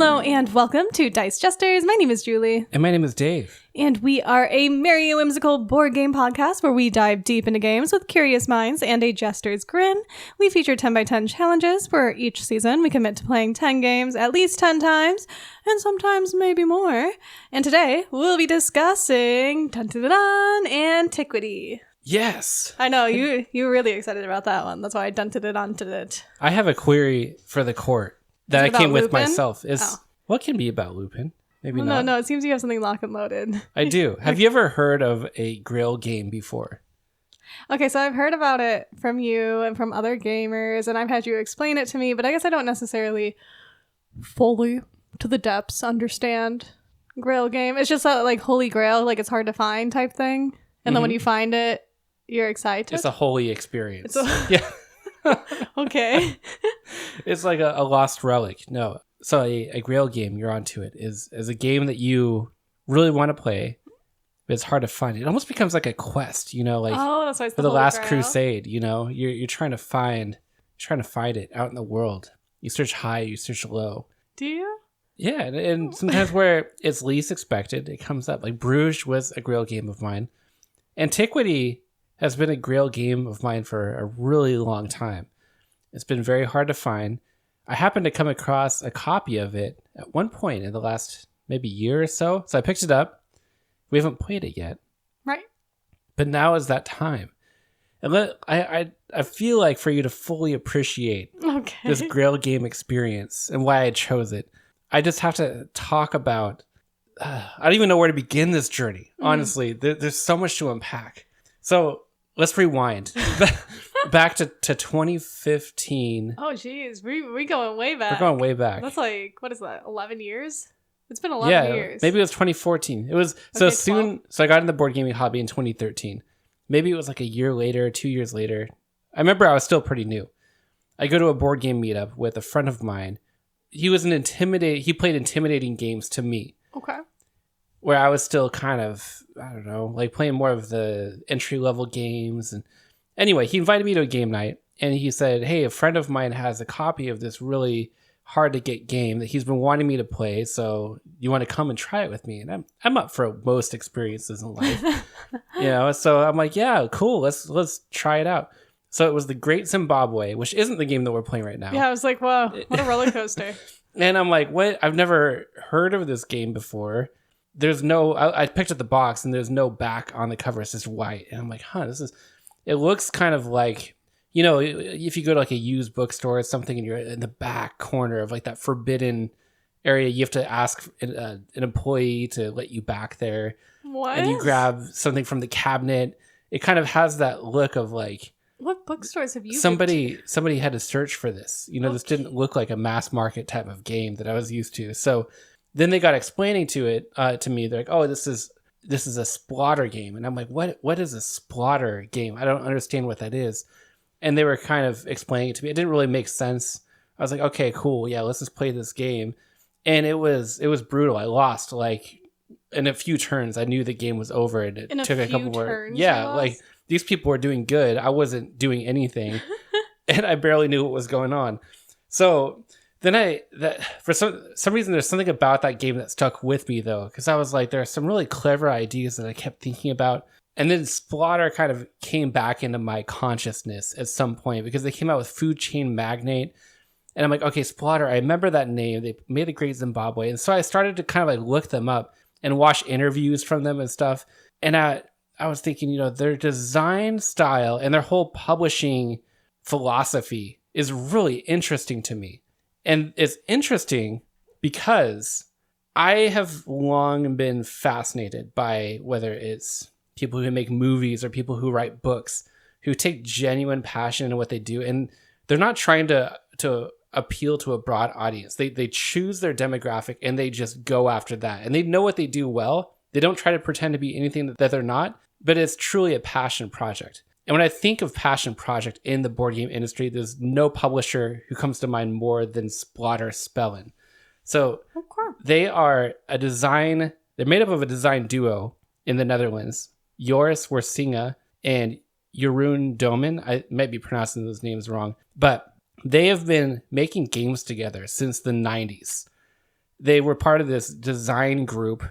Hello and welcome to Dice Jesters. My name is Julie. And my name is Dave. And we are a merry whimsical board game podcast where we dive deep into games with curious minds and a jester's grin. We feature 10 by 10 challenges where each season we commit to playing 10 games at least 10 times, and sometimes maybe more. And today we'll be discussing Antiquity. Yes. I know, you were really excited about that one. That's why I dunted it onto it. I have a query for the court that I came with myself. What can be about Lupin? Maybe not. No, it seems you have something lock and loaded. I do. Have you ever heard of a Grail game before? Okay, so I've heard about it from you and from other gamers, and I've had you explain it to me, but I guess I don't necessarily fully, to the depths, understand Grail game. It's just like Holy Grail, like it's hard to find type thing. And then when you find it, you're excited. It's a holy experience. Yeah. Okay. It's like a lost relic. No. So a Grail game, you're onto it, is a game that you really want to play, but it's hard to find. It almost becomes like a quest, like that's why it's for the Holy Last Grail. Crusade, you're trying to find it out in the world. You search high, you search low. Do you? Yeah, and sometimes where it's least expected, it comes up. Like Bruges was a Grail game of mine. Antiquity has been a Grail game of mine for a really long time. It's been very hard to find. I happened to come across a copy of it at one point in the last maybe year or so. So I picked it up. We haven't played it yet. Right. But now is that time. And I feel like for you to fully appreciate this Grail game experience and why I chose it, I just have to talk about... I don't even know where to begin this journey. Honestly, there's so much to unpack. So let's rewind back to 2015. Oh, geez. We going way back. We're going way back. That's like, what is that, 11 years? It's been 11 years. Maybe it was 2014. It was so soon. 12. So I got in the board gaming hobby in 2013. Maybe it was like a year later, 2 years later. I remember I was still pretty new. I go to a board game meetup with a friend of mine. He played intimidating games to me. Okay. Where I was still kind of, I don't know, like playing more of the entry-level games. And anyway, he invited me to a game night, and he said, hey, a friend of mine has a copy of this really hard-to-get game that he's been wanting me to play, so you want to come and try it with me? And I'm up for most experiences in life. So I'm like, yeah, cool, let's try it out. So it was The Great Zimbabwe, which isn't the game that we're playing right now. Yeah, I was like, whoa, what a roller coaster. And I'm like, what? I've never heard of this game before. There's no, I picked up the box and there's no back on the cover. It's just white. And I'm like, it looks kind of like, if you go to like a used bookstore or something and you're in the back corner of like that forbidden area, you have to ask an employee to let you back there. What? And you grab something from the cabinet. It kind of has that look of like, what bookstores have you somebody had to search for this. This didn't look like a mass market type of game that I was used to. So then they got explaining to me. They're like, oh, this is a Splotter game. And I'm like, what is a Splotter game? I don't understand what that is. And they were kind of explaining it to me. It didn't really make sense. I was like, okay, cool. Yeah, let's just play this game. And it was brutal. I lost like in a few turns. I knew the game was over, and it took a couple more. Yeah, like these people were doing good. I wasn't doing anything. And I barely knew what was going on. So then for some reason, there's something about that game that stuck with me, though, because I was like, there are some really clever ideas that I kept thinking about. And then Splotter kind of came back into my consciousness at some point because they came out with Food Chain Magnate. And I'm like, okay, Splotter, I remember that name. They made The Great Zimbabwe. And so I started to kind of like look them up and watch interviews from them and stuff. And I was thinking, their design style and their whole publishing philosophy is really interesting to me. And it's interesting because I have long been fascinated by whether it's people who make movies or people who write books, who take genuine passion in what they do. And they're not trying to appeal to a broad audience. They choose their demographic and they just go after that. And they know what they do well. They don't try to pretend to be anything that they're not, but it's truly a passion project. And when I think of passion project in the board game industry, there's no publisher who comes to mind more than Splotter Spellen. So they're made up of a design duo in the Netherlands, Joris Wiersinga and Jeroen Doumen. I might be pronouncing those names wrong, but they have been making games together since the 90s. they were part of this design group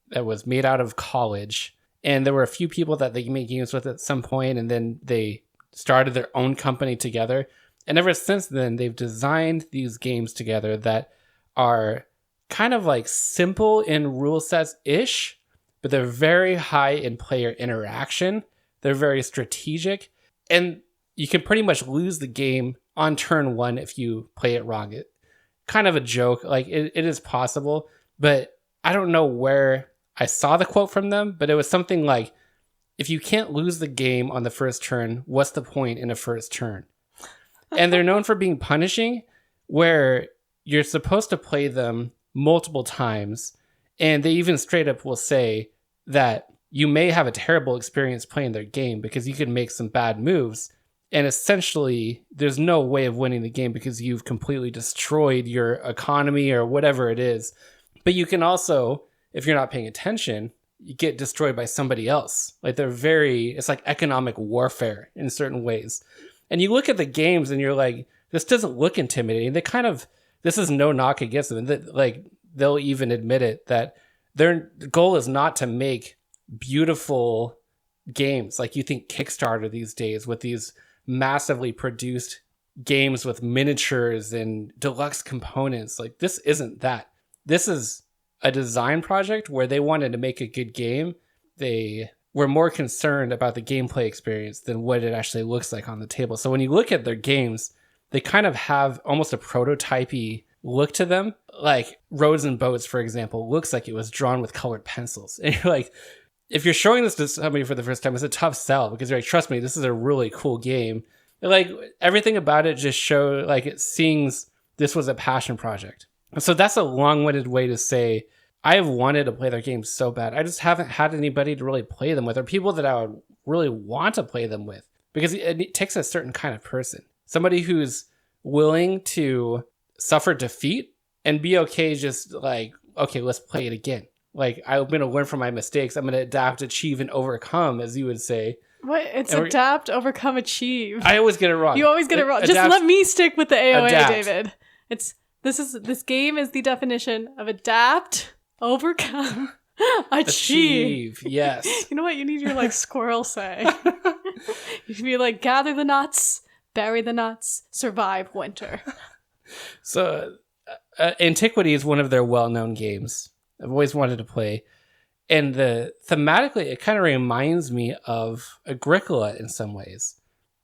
that was made out of college. And there were a few people that they made games with at some point, and then they started their own company together. And ever since then, they've designed these games together that are kind of like simple in rule sets-ish, but they're very high in player interaction. They're very strategic, and you can pretty much lose the game on turn one if you play it wrong. It kind of a joke. Like it is possible, but I don't know where I saw the quote from them, but it was something like, if you can't lose the game on the first turn, what's the point in a first turn? And they're known for being punishing, where you're supposed to play them multiple times. And they even straight up will say that you may have a terrible experience playing their game because you can make some bad moves. And essentially, there's no way of winning the game because you've completely destroyed your economy or whatever it is. But you can also, if you're not paying attention, you get destroyed by somebody else. Like it's like economic warfare in certain ways. And you look at the games and you're like, this doesn't look intimidating. This is no knock against them. Like, they'll even admit it, that their goal is not to make beautiful games like you think Kickstarter these days, with these massively produced games with miniatures and deluxe components. Like, this isn't that. This is a design project where they wanted to make a good game. They were more concerned about the gameplay experience than what it actually looks like on the table. So when you look at their games, they kind of have almost a prototypey look to them. Like Roads and Boats, for example, looks like it was drawn with colored pencils. And you're like, if you're showing this to somebody for the first time, it's a tough sell, because you're like, trust me, this is a really cool game. And like, everything about it just show, like, it seems this was a passion project. So that's a long-winded way to say, I have wanted to play their games so bad. I just haven't had anybody to really play them with, or people that I would really want to play them with, because it takes a certain kind of person. Somebody who's willing to suffer defeat and be okay just like, okay, let's play it again. Like, I'm going to learn from my mistakes. I'm going to adapt, achieve, and overcome, as you would say. What? It's adapt, overcome, achieve. I always get it wrong. You always get it wrong. Adapt, just let me stick with the AOA, adapt. David. This game is the definition of adapt, overcome, achieve. Yes. You know what? You need your like squirrel say. You should be like, gather the nuts, bury the nuts, survive winter. So, Antiquity is one of their well-known games. I've always wanted to play. And thematically, it kind of reminds me of Agricola in some ways,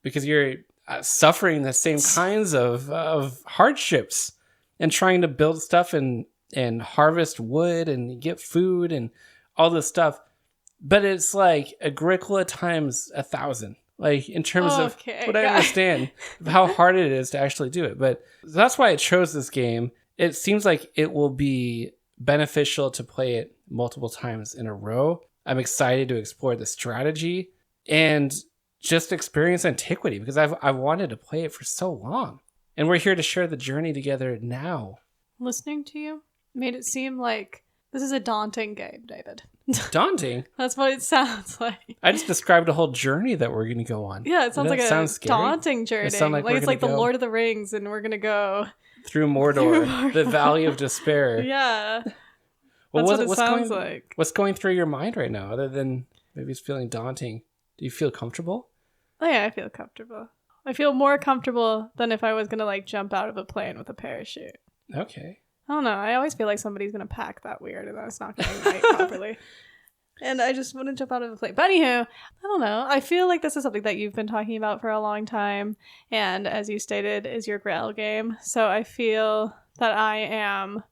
because you're suffering the same kinds of hardships and trying to build stuff and harvest wood and get food and all this stuff. But it's like Agricola times 1,000, like, in terms of what I understand of how hard it is to actually do it. But that's why I chose this game. It seems like it will be beneficial to play it multiple times in a row. I'm excited to explore the strategy and just experience Antiquity, because I've wanted to play it for so long. And we're here to share the journey together now. Listening to you made it seem like this is a daunting game, David. Daunting? That's what it sounds like. I just described a whole journey that we're going to go on. Yeah, it sounds like a daunting journey. Like it's like the Lord of the Rings, and we're going to go through Mordor, the Valley of Despair. Yeah. That's what it sounds like. What's going through your mind right now, other than maybe it's feeling daunting? Do you feel comfortable? Oh, yeah, I feel comfortable. I feel more comfortable than if I was going to like jump out of a plane with a parachute. Okay. I don't know. I always feel like somebody's going to pack that weird and that's not going to right properly. And I just wouldn't jump out of a plane. But anywho, I don't know. I feel like this is something that you've been talking about for a long time. And as you stated, is your Grail game. So I feel that I am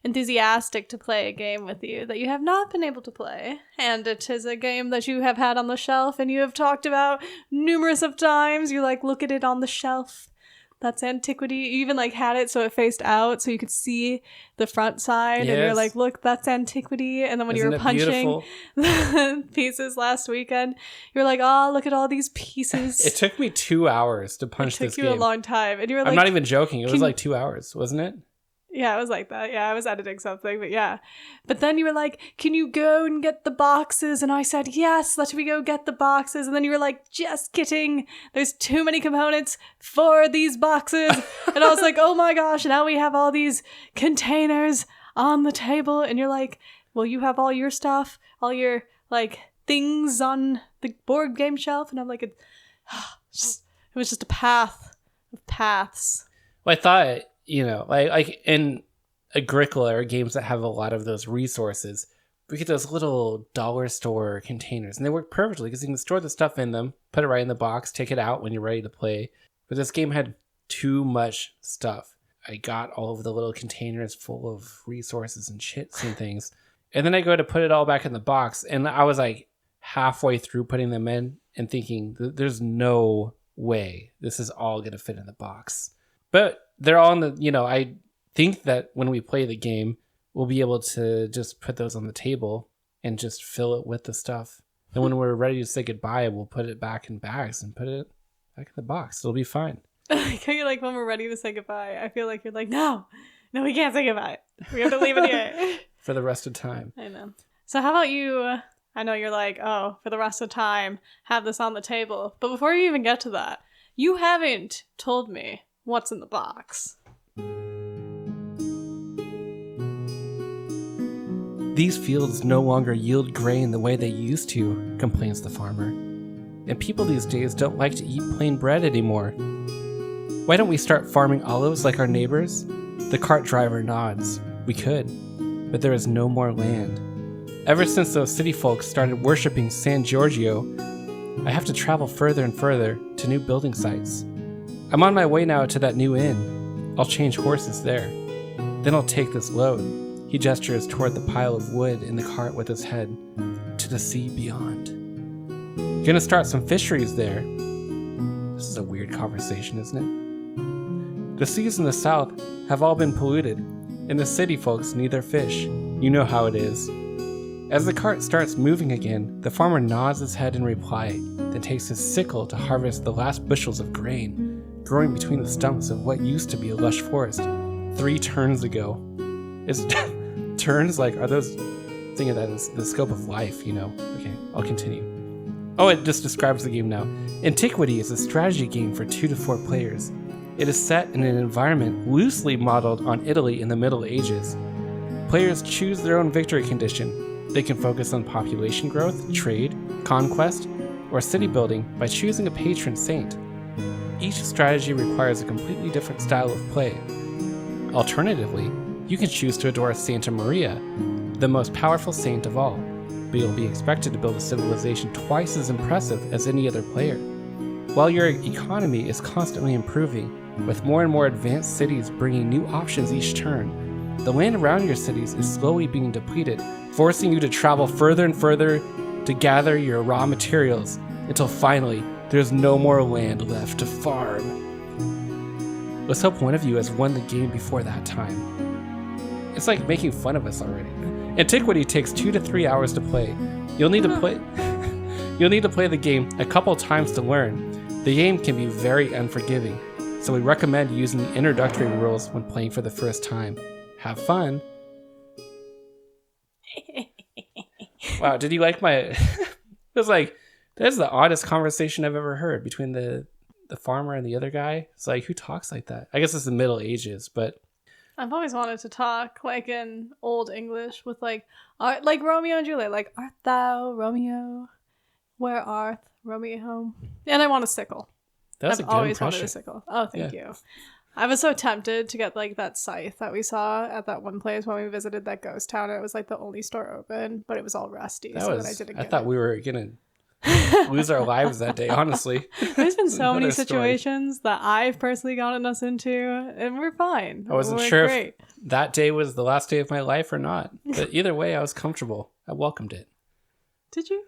enthusiastic to play a game with you that you have not been able to play. And it is a game that you have had on the shelf and you have talked about numerous of times. You're like, look at it on the shelf. That's Antiquity. You even like had it so it faced out so you could see the front side. Yes. And you're like, look, that's Antiquity. And then when you were punching the pieces last weekend, you're like, oh, look at all these pieces. It took me 2 hours to punch this game. It took you a long time. And you were like, I'm not even joking. It was like 2 hours, wasn't it? Yeah, it was like that. Yeah, I was editing something, but yeah. But then you were like, can you go and get the boxes? And I said, yes, let me go get the boxes. And then you were like, just kidding. There's too many components for these boxes. And I was like, oh my gosh, now we have all these containers. on the table, and you're like, well, you have all your stuff, all your like things on the board game shelf, and I'm like, it was just a path of paths. Well, I thought, like in Agricola or games that have a lot of those resources, we get those little dollar store containers, and they work perfectly because you can store the stuff in them, put it right in the box, take it out when you're ready to play. But this game had too much stuff. I got all of the little containers full of resources and shits and things. And then I go to put it all back in the box, and I was like halfway through putting them in and thinking, there's no way this is all going to fit in the box. But they're all in the, I think that when we play the game, we'll be able to just put those on the table and just fill it with the stuff. And when we're ready to say goodbye, we'll put it back in bags and put it back in the box. It'll be fine. You're like, when we're ready to say goodbye, I feel like you're like, no, we can't say goodbye. We have to leave it here. For the rest of time. I know. So how about you? I know you're like, oh, for the rest of time, have this on the table. But before you even get to that, you haven't told me what's in the box. These fields no longer yield grain the way they used to, complains the farmer. And people these days don't like to eat plain bread anymore. Why don't we start farming olives like our neighbors? The cart driver nods. We could, but there is no more land. Ever since those city folks started worshipping San Giorgio, I have to travel further and further to new building sites. I'm on my way now to that new inn. I'll change horses there. Then I'll take this load. He gestures toward the pile of wood in the cart with his head, to the sea beyond. Gonna start some fisheries there. This is a weird conversation, isn't it? The seas in the south have all been polluted, and the city folks need their fish. You know how it is. As the cart starts moving again, the farmer nods his head in reply, then takes his sickle to harvest the last bushels of grain, growing between the stumps of what used to be a lush forest 3 turns ago. Is turns like, are those, thinking that is the scope of life, Okay, I'll continue. Oh, it just describes the game now. Antiquity is a strategy game for 2 to 4 players. It is set in an environment loosely modeled on Italy in the Middle Ages. Players choose their own victory condition. They can focus on population growth, trade, conquest, or city building by choosing a patron saint. Each strategy requires a completely different style of play. Alternatively, you can choose to adore Santa Maria, the most powerful saint of all, but you'll be expected to build a civilization twice as impressive as any other player. While your economy is constantly improving, with more and more advanced cities bringing new options each turn, the land around your cities is slowly being depleted, forcing you to travel further and further to gather your raw materials, until finally, there's no more land left to farm. Let's hope one of you has won the game before that time. It's like making fun of us already. Antiquity takes 2 to 3 hours to play. You'll need to play the game a couple times to learn. The game can be very unforgiving, so we recommend using the introductory rules when playing for the first time. Have fun. Wow, did you like my... It was like, that's the oddest conversation I've ever heard between the farmer and the other guy. It's like, who talks like that? I guess it's the Middle Ages, but... I've always wanted to talk like in Old English with like Romeo and Juliet, like, art thou Romeo? Where art Romeo? And I want a sickle. That's I've always wanted a sickle. Oh, thank you. I was so tempted to get like that scythe that we saw at that one place when we visited that ghost town. It was like the only store open, but it was all rusty. I thought we were gonna lose our lives that day, honestly. There's been so many situations that I've personally gotten us into, and we're fine. I wasn't sure if that day was the last day of my life or not. But either way, I was comfortable. I welcomed it. Did you?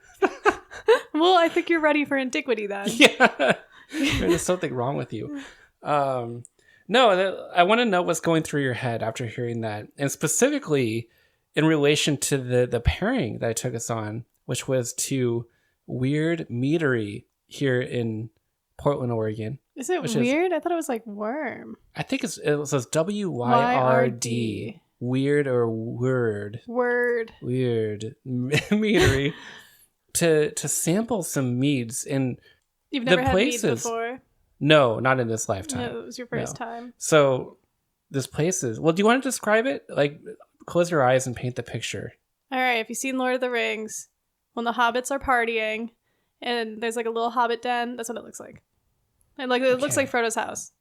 Well, I think you're ready for Antiquity then. Yeah. There's something wrong with you. No, I want to know what's going through your head after hearing that. And specifically in relation to the pairing that I took us on, which was to Weird Meadery here in Portland, Oregon. Is it weird? I thought it was like worm. I think it says WYRD. Weird or word. Weird Meadery. to sample some meads in You've never had mead before? No, not in this lifetime. No, it was your first time. So this place is... Well, do you want to describe it? Like, close your eyes and paint the picture. All right, if you've seen Lord of the Rings, when the hobbits are partying and there's like a little hobbit den, that's what it looks like. And like it looks like Frodo's house.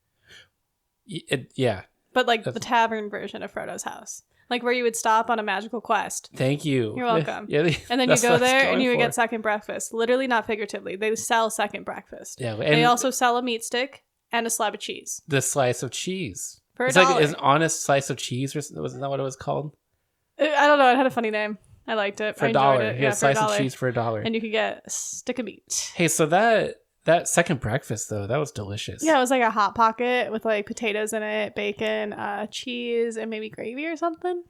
Yeah. But like the tavern version of Frodo's house. Like where you would stop on a magical quest. Thank you. You're welcome. Yeah, and then you go there and you would get second breakfast. Literally, not figuratively. They sell second breakfast. Yeah, and they also sell a meat stick and a slab of cheese. The slice of cheese. For $1. Like an honest slice of cheese, or wasn't that what it was called? I don't know. It had a funny name. I liked it. For $1. Yeah, slice of cheese for $1. And you could get a stick of meat. Hey, so that second breakfast, though, that was delicious. Yeah, it was like a Hot Pocket with like potatoes in it, bacon, cheese, and maybe gravy or something.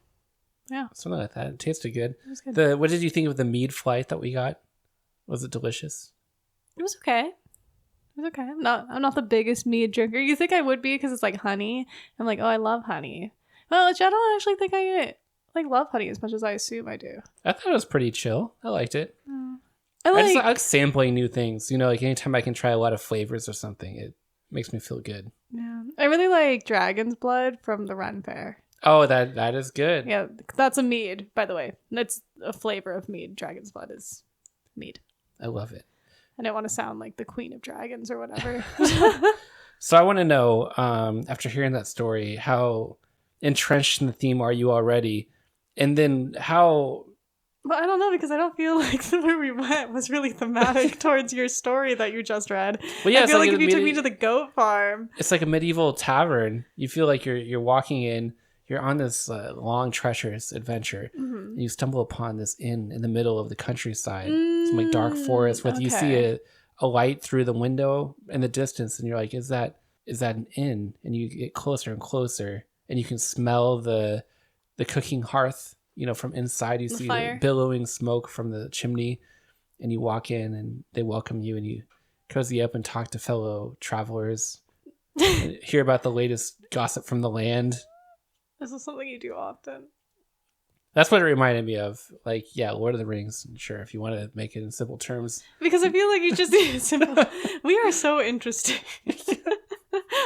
Yeah. Something like that. It tasted good. It was good. What did you think of the mead flight that we got? Was it delicious? It was okay. It was okay. I'm not the biggest mead drinker. You think I would be because it's like honey. I'm like, oh, I love honey. Well, I don't actually think I love honey as much as I assume I do. I thought it was pretty chill. I liked it. I like sampling new things. Like anytime I can try a lot of flavors or something, it makes me feel good. Yeah. I really like dragon's blood from the Ren Fair. Oh, that is good. Yeah, that's a mead, by the way. That's a flavor of mead. Dragon's blood is mead. I love it. I don't want to sound like the queen of dragons or whatever. So I want to know, after hearing that story, how entrenched in the theme are you already? And then how... But I don't know, because I don't feel like where we went was really thematic towards your story that you just read. Well, yeah, I feel like if you took me to the goat farm... It's like a medieval tavern. You feel like you're walking in... You're on this long, treacherous adventure. Mm-hmm. And you stumble upon this inn in the middle of the countryside. Some like dark forest with you see a light through the window in the distance, and you're like, "Is that an inn?" And you get closer and closer, and you can smell the cooking hearth. From inside, you see the billowing smoke from the chimney, and you walk in, and they welcome you, and you cozy up and talk to fellow travelers, and hear about the latest gossip from the land. This is something you do often. That's what it reminded me of. Like, yeah, Lord of the Rings. Sure, if you want to make it in simple terms. Because I feel like you just need simple. We are so interesting.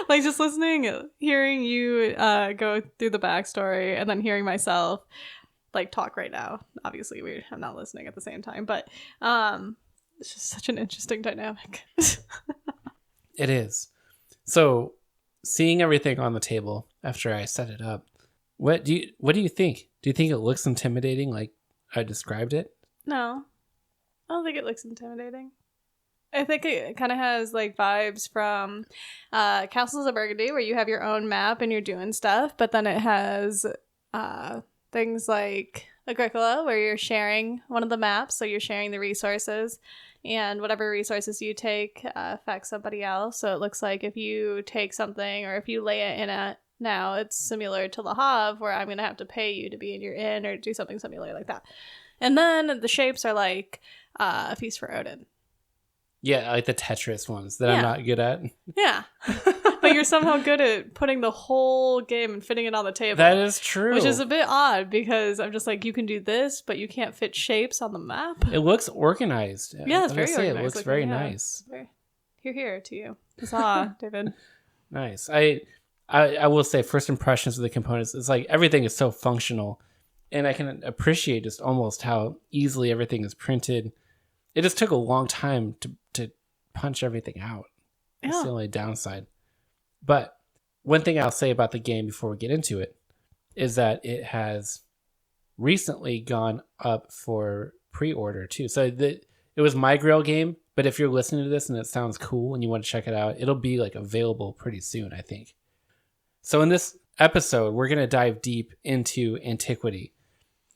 Like, just listening, hearing you go through the backstory, and then hearing myself, like, talk right now. Obviously, I'm not listening at the same time, but it's just such an interesting dynamic. It is. So, seeing everything on the table after I set it up, what do you think? Do you think it looks intimidating like I described it? No. I don't think it looks intimidating. I think it kind of has like vibes from Castles of Burgundy, where you have your own map and you're doing stuff, but then it has things like Agricola, where you're sharing one of the maps, so you're sharing the resources, and whatever resources you take affects somebody else. So it looks like if you take something, or if you lay it in a... Now, it's similar to Le Havre, where I'm going to have to pay you to be in your inn or do something similar like that. And then the shapes are like a Feast for Odin. Yeah, like the Tetris ones that I'm not good at. Yeah. But you're somehow good at putting the whole game and fitting it on the table. That is true. Which is a bit odd, because I'm just like, you can do this, but you can't fit shapes on the map. It looks organized. Yeah, it's very organized. It looks very nice. Here to you. Huzzah, David. Nice. I will say, first impressions of the components, it's like everything is so functional, and I can appreciate just almost how easily everything is printed. It just took a long time to punch everything out. That's the only downside. But one thing I'll say about the game before we get into it is that it has recently gone up for pre-order too. So it was my Grail game, but if you're listening to this and it sounds cool and you want to check it out, it'll be like available pretty soon, I think. So in this episode, we're going to dive deep into Antiquity.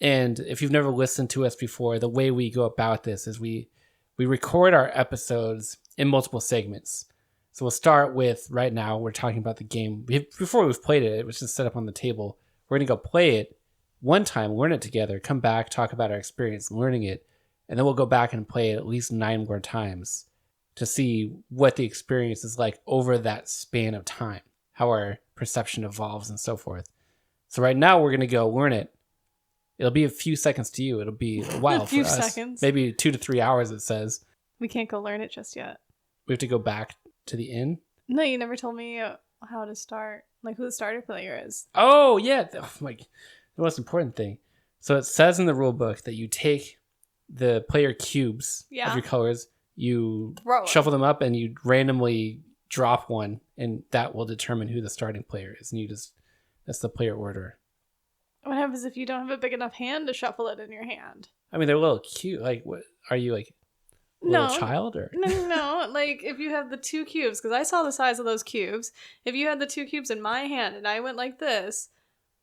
And if you've never listened to us before, the way we go about this is we record our episodes in multiple segments. So we'll start with, right now, we're talking about the game. Before we've played it, it was just set up on the table. We're going to go play it one time, learn it together, come back, talk about our experience learning it, and then we'll go back and play it at least 9 more times to see what the experience is like over that span of time, how our perception evolves and so forth. So right now we're going to go learn it. It'll be a few seconds to you. It'll be a while a few for us. seconds. Maybe 2 to 3 hours, it says. We can't go learn it just yet. We have to go back to the inn? No, you never told me how to start. Like, who the starter player is. Oh, yeah. the most important thing. So it says in the rule book that you take the player cubes of your colors, you shuffle them up, and you randomly drop one, and that will determine who the starting player is. And that's the player order. What happens if you don't have a big enough hand to shuffle it in your hand? I mean, they're a little cute. Like, what are you, like a little child? Or No. Like, if you have the 2 cubes, because I saw the size of those cubes. If you had the 2 cubes in my hand and I went like this,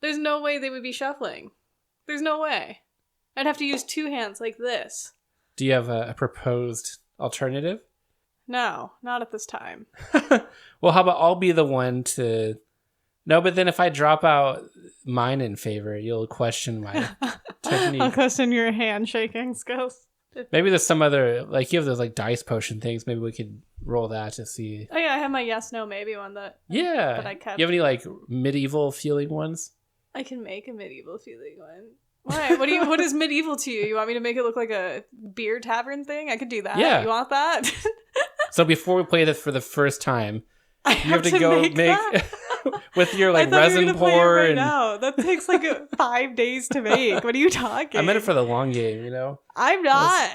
there's no way they would be shuffling. There's no way. I'd have to use 2 hands like this. Do you have a proposed alternative? No, not at this time. Well, how about I'll be the one to... No, but then if I drop out mine in favor, you'll question my technique. I'll question your hand shaking skills. Maybe there's some other, like, you have those like dice potion things. Maybe we could roll that to see. Oh yeah, I have my yes, no, maybe one that I kept. You have any like medieval feeling ones? I can make a medieval feeling one. Why? What is medieval to you? You want me to make it look like a beer tavern thing? I could do that. Yeah. You want that? So before we play this for the first time, you have to go make with your like resin pour right now. That takes like 5 days to make. What are you talking? I meant it for the long game, you know. I'm not.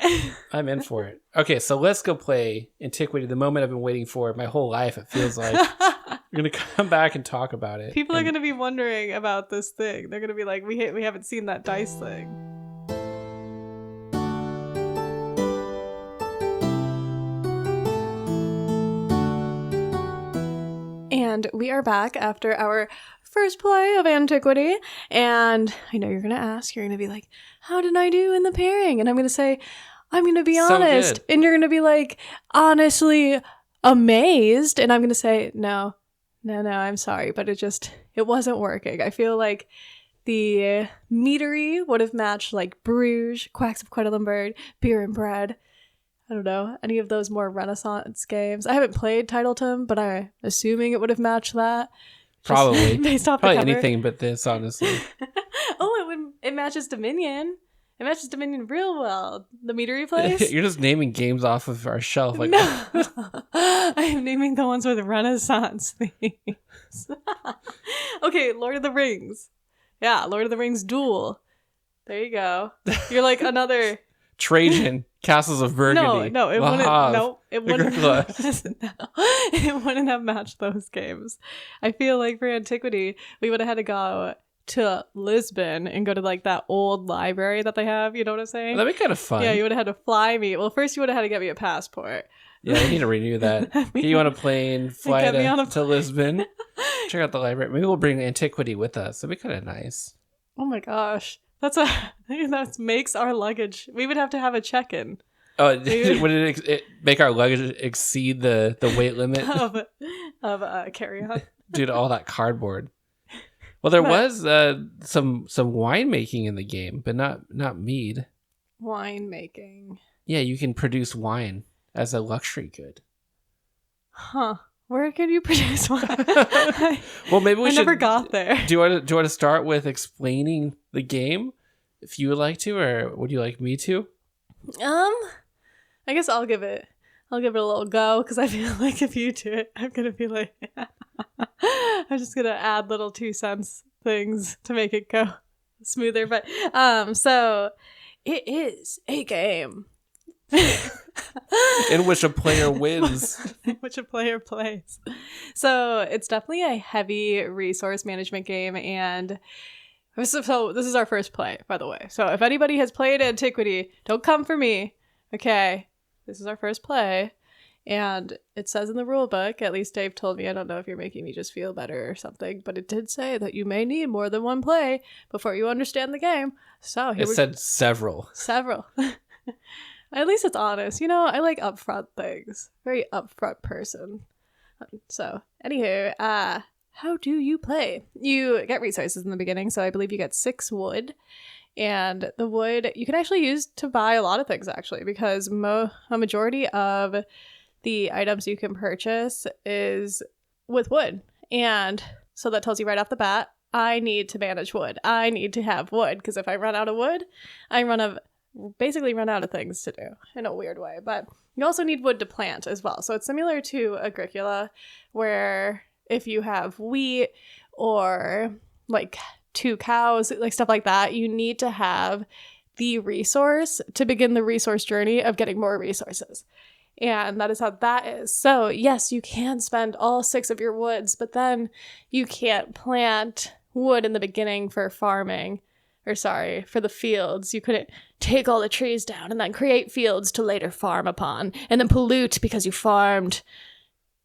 I'm in for it. Okay, so let's go play Antiquity. The moment I've been waiting for my whole life. It feels like we're gonna come back and talk about it. People are gonna be wondering about this thing. They're gonna be like, we haven't seen that dice thing. And we are back after our first play of Antiquity. And I know you're going to ask, you're going to be like, how did I do in the pairing? And I'm going to say, I'm going to be honest. Good. And you're going to be like, honestly amazed. And I'm going to say, no, I'm sorry. But it wasn't working. I feel like the meadery would have matched like Bruges, Quacks of Quedlinburg, Beer and Bread. I don't know, any of those more Renaissance games. I haven't played Titletum, but I'm assuming it would have matched that. Probably. Based off Probably the cover. Anything but this, honestly. It matches Dominion. It matches Dominion real well. The meadery place. You're just naming games off of our shelf. Like, no. I am naming the ones with Renaissance themes. Okay, Lord of the Rings. Yeah, Lord of the Rings Duel. There you go. You're like another... Trajan, Castles of Burgundy. No, it wouldn't. No, it wouldn't. It wouldn't have matched those games. I feel like for Antiquity, we would have had to go to Lisbon and go to like that old library that they have. You know what I'm saying? That'd be kind of fun. Yeah, you would have had to fly me. Well, first you would have had to get me a passport. Yeah, I need to renew that. Get you on a plane, fly to Lisbon, check out the library. Maybe we'll bring Antiquity with us. That'd be kind of nice. Oh my gosh. That makes our luggage. We would have to have a check-in. Oh, would it make our luggage exceed the weight limit of carry-on due to all that cardboard? Well, there was some winemaking in the game, but not mead. Winemaking. Yeah, you can produce wine as a luxury good. Huh. Where could you produce wine? Well, maybe we should. I never got there. Do you want to start with explaining the game, if you would like to, or would you like me to? I guess I'll give it a little go, because I feel like if you do it, I'm gonna be like, I'm just gonna add little 2 cents things to make it go smoother. But so it is a game. In which a player wins. In which a player plays. So it's definitely a heavy resource management game, and so this is our first play, by the way. So if anybody has played Antiquity, don't come for me. Okay, this is our first play, and it says in the rule book, at least Dave told me, I don't know if you're making me just feel better or something, but it did say that you may need more than one play before you understand the game. So it said several. At least it's honest. You know, I like upfront things. Very upfront person. So, anywho, how do you play? You get resources in the beginning, so I believe you get 6 wood. And the wood you can actually use to buy a lot of things, actually, because a majority of the items you can purchase is with wood. And so that tells you right off the bat, I need to manage wood. I need to have wood, because if I run out of wood, I basically run out of things to do in a weird way. But you also need wood to plant as well. So it's similar to Agricola, where if you have wheat or like 2 cows, like stuff like that. You need to have the resource to begin the resource journey of getting more resources. And that is how that is. So yes, you can spend all 6 of your woods, but then you can't plant wood in the beginning for farming. Or sorry, for the fields. You couldn't take all the trees down and then create fields to later farm upon. And then pollute because you farmed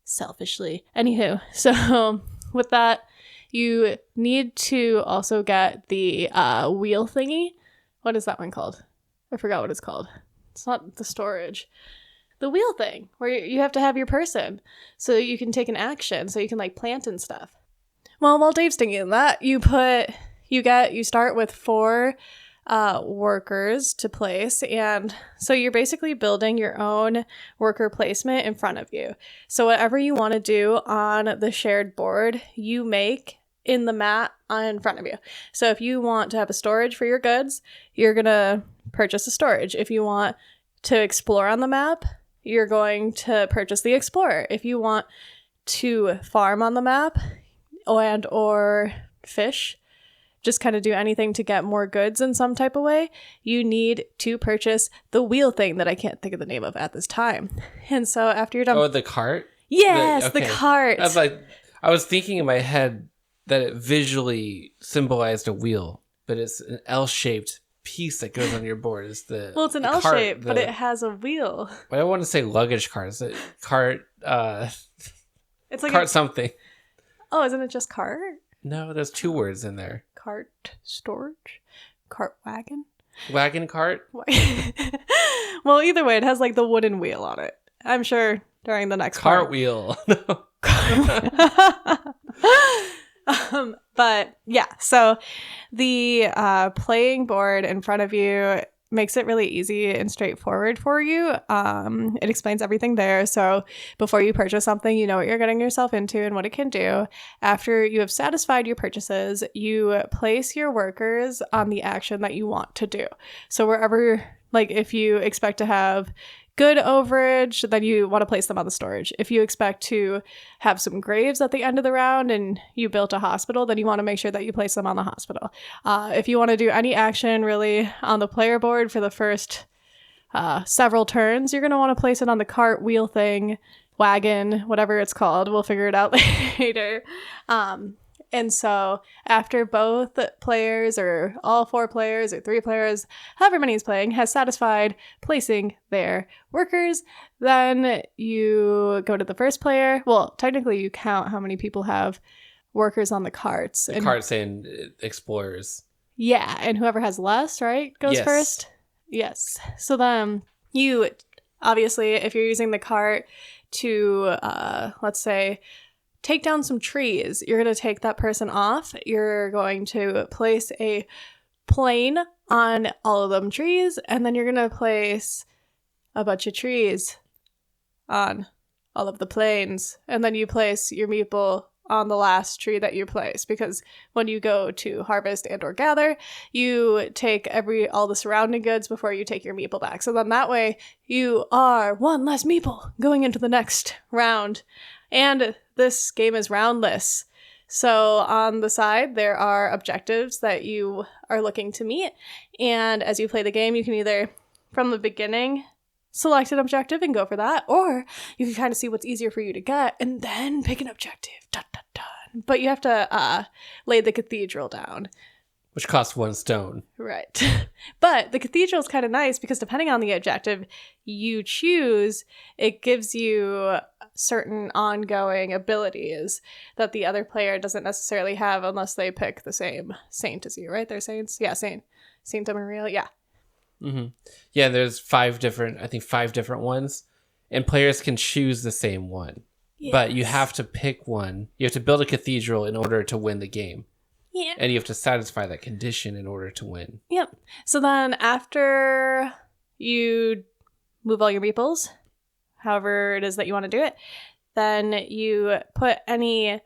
selfishly. Anywho, so with that, you need to also get the wheel thingy. What is that one called? I forgot what it's called. It's not the storage. The wheel thing, where you have to have your person so you can take an action, so you can like plant and stuff. Well, while Dave's thinking that, you start with 4 workers to place, and so you're basically building your own worker placement in front of you. So whatever you want to do on the shared board, you make in the mat in front of you. So if you want to have a storage for your goods, you're gonna purchase a storage. If you want to explore on the map, you're going to purchase the explorer. If you want to farm on the map and or fish, just kind of do anything to get more goods in some type of way, you need to purchase the wheel thing that I can't think of the name of at this time. And so after you're done... Oh, the cart? Yes, the cart. I was thinking in my head that it visually symbolized a wheel, but it's an L-shaped piece that goes on your board. It's it's an L-shape, but it has a wheel. I don't want to say luggage cart. It's a cart. It's like cart something. Oh, isn't it just cart? No, there's 2 words in there. Cart storage, cart wagon, wagon cart. Well, either way, it has like the wooden wheel on it. I'm sure during the next cartwheel. But yeah, so the playing board in front of you makes it really easy and straightforward for you. It explains everything there. So before you purchase something, you know what you're getting yourself into and what it can do. After you have satisfied your purchases, you place your workers on the action that you want to do. So wherever, like if you expect to have good overage, then you want to place them on the storage. If you expect to have some graves at the end of the round and you built a hospital, then you want to make sure that you place them on the hospital. If you want to do any action really on the player board for the first several turns, you're going to want to place it on the cart, wheel thing, wagon, whatever it's called. We'll figure it out later. And so after both players or all 4 players or 3 players, however many is playing, has satisfied placing their workers, then you go to the first player. Well, technically you count how many people have workers on the carts. The carts and explorers. Yeah, and whoever has less, right, goes first? Yes. So then you, obviously, if you're using the cart to, let's say, take down some trees, you're going to take that person off. You're going to place a plane on all of them trees, and then you're going to place a bunch of trees on all of the planes, and then you place your meeple on the last tree that you place, because when you go to harvest and or gather, you take all the surrounding goods before you take your meeple back. So then that way you are 1 less meeple going into the next round. And this game is roundless. So on the side, there are objectives that you are looking to meet. And as you play the game, you can either, from the beginning, select an objective and go for that, or you can kind of see what's easier for you to get and then pick an objective. Dun, dun, dun. But you have to lay the cathedral down. Which costs 1 stone. Right. But the cathedral is kind of nice because depending on the objective you choose, it gives you certain ongoing abilities that the other player doesn't necessarily have unless they pick the same saint as you, right? They're saints? Yeah, Saint Maria, yeah. Mm-hmm. Yeah, there's 5 different ones, and players can choose the same one. Yes. But you have to pick one. You have to build a cathedral in order to win the game. Yeah. And you have to satisfy that condition in order to win. Yep. So then after you move all your meeples, however it is that you want to do it, then you put any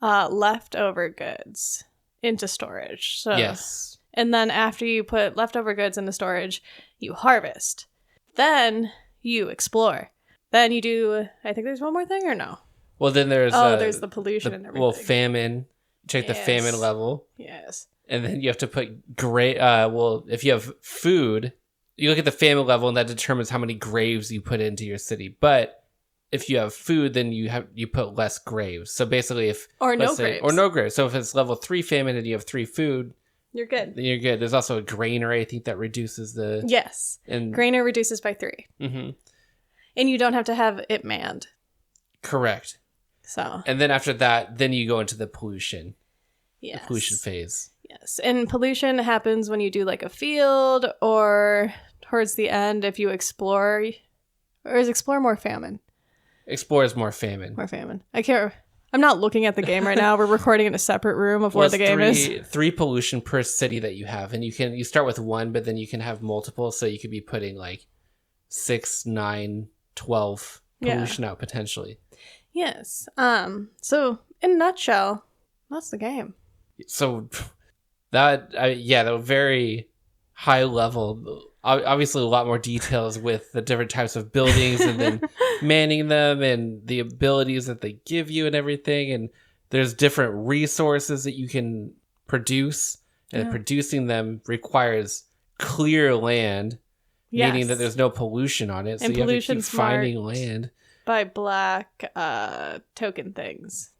leftover goods into storage. So, yes. And then after you put leftover goods into storage, you harvest. Then you explore. Then you do, I think there's one more thing or no? Well, then there's... there's the pollution and everything. Well, famine. Check the famine level. Yes. And then you have to put if you have food, you look at the family level and that determines how many graves you put into your city. But if you have food, then you put less graves. So basically or no graves. So if it's level 3 famine and you have 3 food, you're good. Then you're good. There's also a grainer, I think, that reduces the... Yes. Grainer reduces by 3. Mm-hmm. And you don't have to have it manned. Correct. So. And then after that, then you go into the pollution. Yes. The pollution phase. Yes. And pollution happens when you do like a field or towards the end if you explore. Or is explore more famine? Explore is more famine. More famine. I'm not looking at the game right now. We're recording in a separate room of where the game is. 3 pollution per city that you have. And you start with 1, but then you can have multiple. So you could be putting like 6, 9, 12 pollution out potentially. Yes. So in a nutshell, that's the game. So the very high level, obviously a lot more details with the different types of buildings and then manning them and the abilities that they give you and everything. And there's different resources that you can produce, and producing them requires clear land, meaning that there's no pollution on it. So you have to keep finding land. By black token things.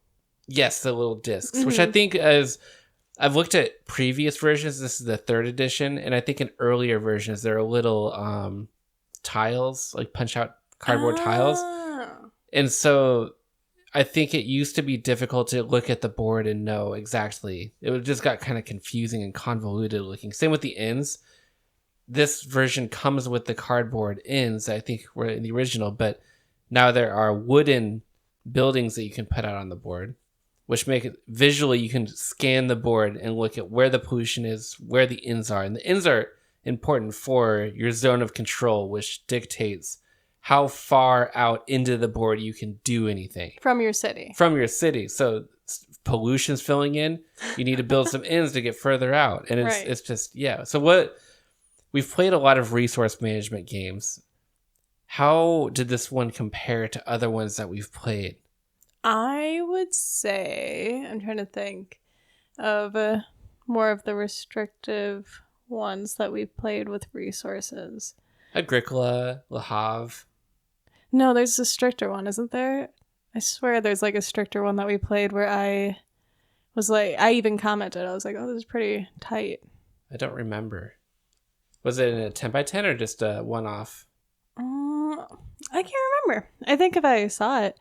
Yes, the little discs, which I think I've looked at previous versions. This is the 3rd edition, and I think in earlier versions there are little tiles, like punch out cardboard tiles. And so I think it used to be difficult to look at the board and know exactly. It just got kind of confusing and convoluted looking. Same with the ends. This version comes with the cardboard ends, I think were in the original, but now there are wooden buildings that you can put out on the board, which make it visually, you can scan the board and look at where the pollution is, where the ends are. And the ends are important for your zone of control, which dictates how far out into the board you can do anything. From your city. So pollution's filling in. You need to build some ends to get further out. And it's just, So we've played a lot of resource management games. How did this one compare to other ones that we've played? I would say, I'm trying to think of more of the restrictive ones that we've played with resources. Agricola, Le Havre. No, there's a stricter one, isn't there? I swear there's like a stricter one that we played where I was like, I even commented, I was like, oh, this is pretty tight. I don't remember. Was it in a 10 by 10 or just a one-off? I can't remember. I think if I saw it.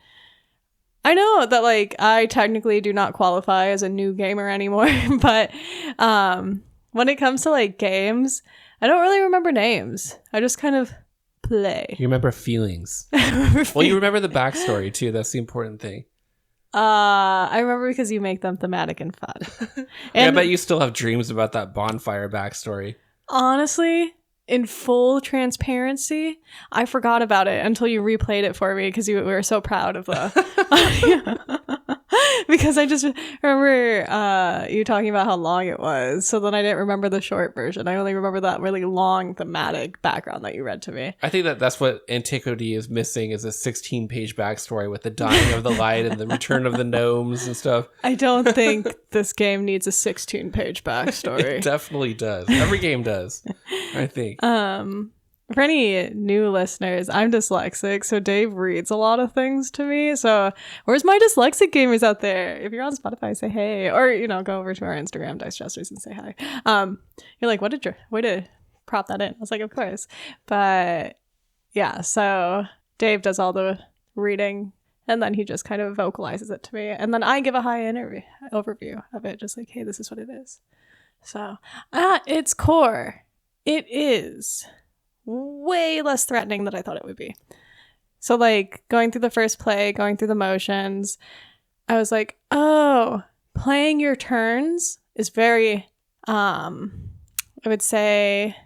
I know that like I technically do not qualify as a new gamer anymore, but when it comes to like games, I don't really remember names. I just kind of play. You remember feelings. Well, you remember the backstory too. That's the important thing. I remember because you make them thematic and fun. And I bet you still have dreams about that bonfire backstory. Honestly, in full transparency, I forgot about it until you replayed it for me because you were so proud of the... Because I just remember you talking about how long it was. So then I didn't remember the short version. I only remember that really long thematic background that you read to me. I think that's what Antiquity is missing, is a 16-page backstory with the dying of the light and the return of the gnomes and stuff. I don't think this game needs a 16-page backstory. It definitely does. Every game does, I think. For any new listeners, I'm dyslexic, so Dave reads a lot of things to me. So where's my dyslexic gamers out there? If you're on Spotify, say hey. Or, go over to our Instagram, thedicejesters, and say hi. You're like, way to prop that in. I was like, of course. But yeah, so Dave does all the reading, and then he just kind of vocalizes it to me. And then I give a high overview of it, just like, hey, this is what it is. So at its core, it is way less threatening than I thought it would be. So like going through the first play, going through the motions, I was like, oh, playing your turns is very, I would say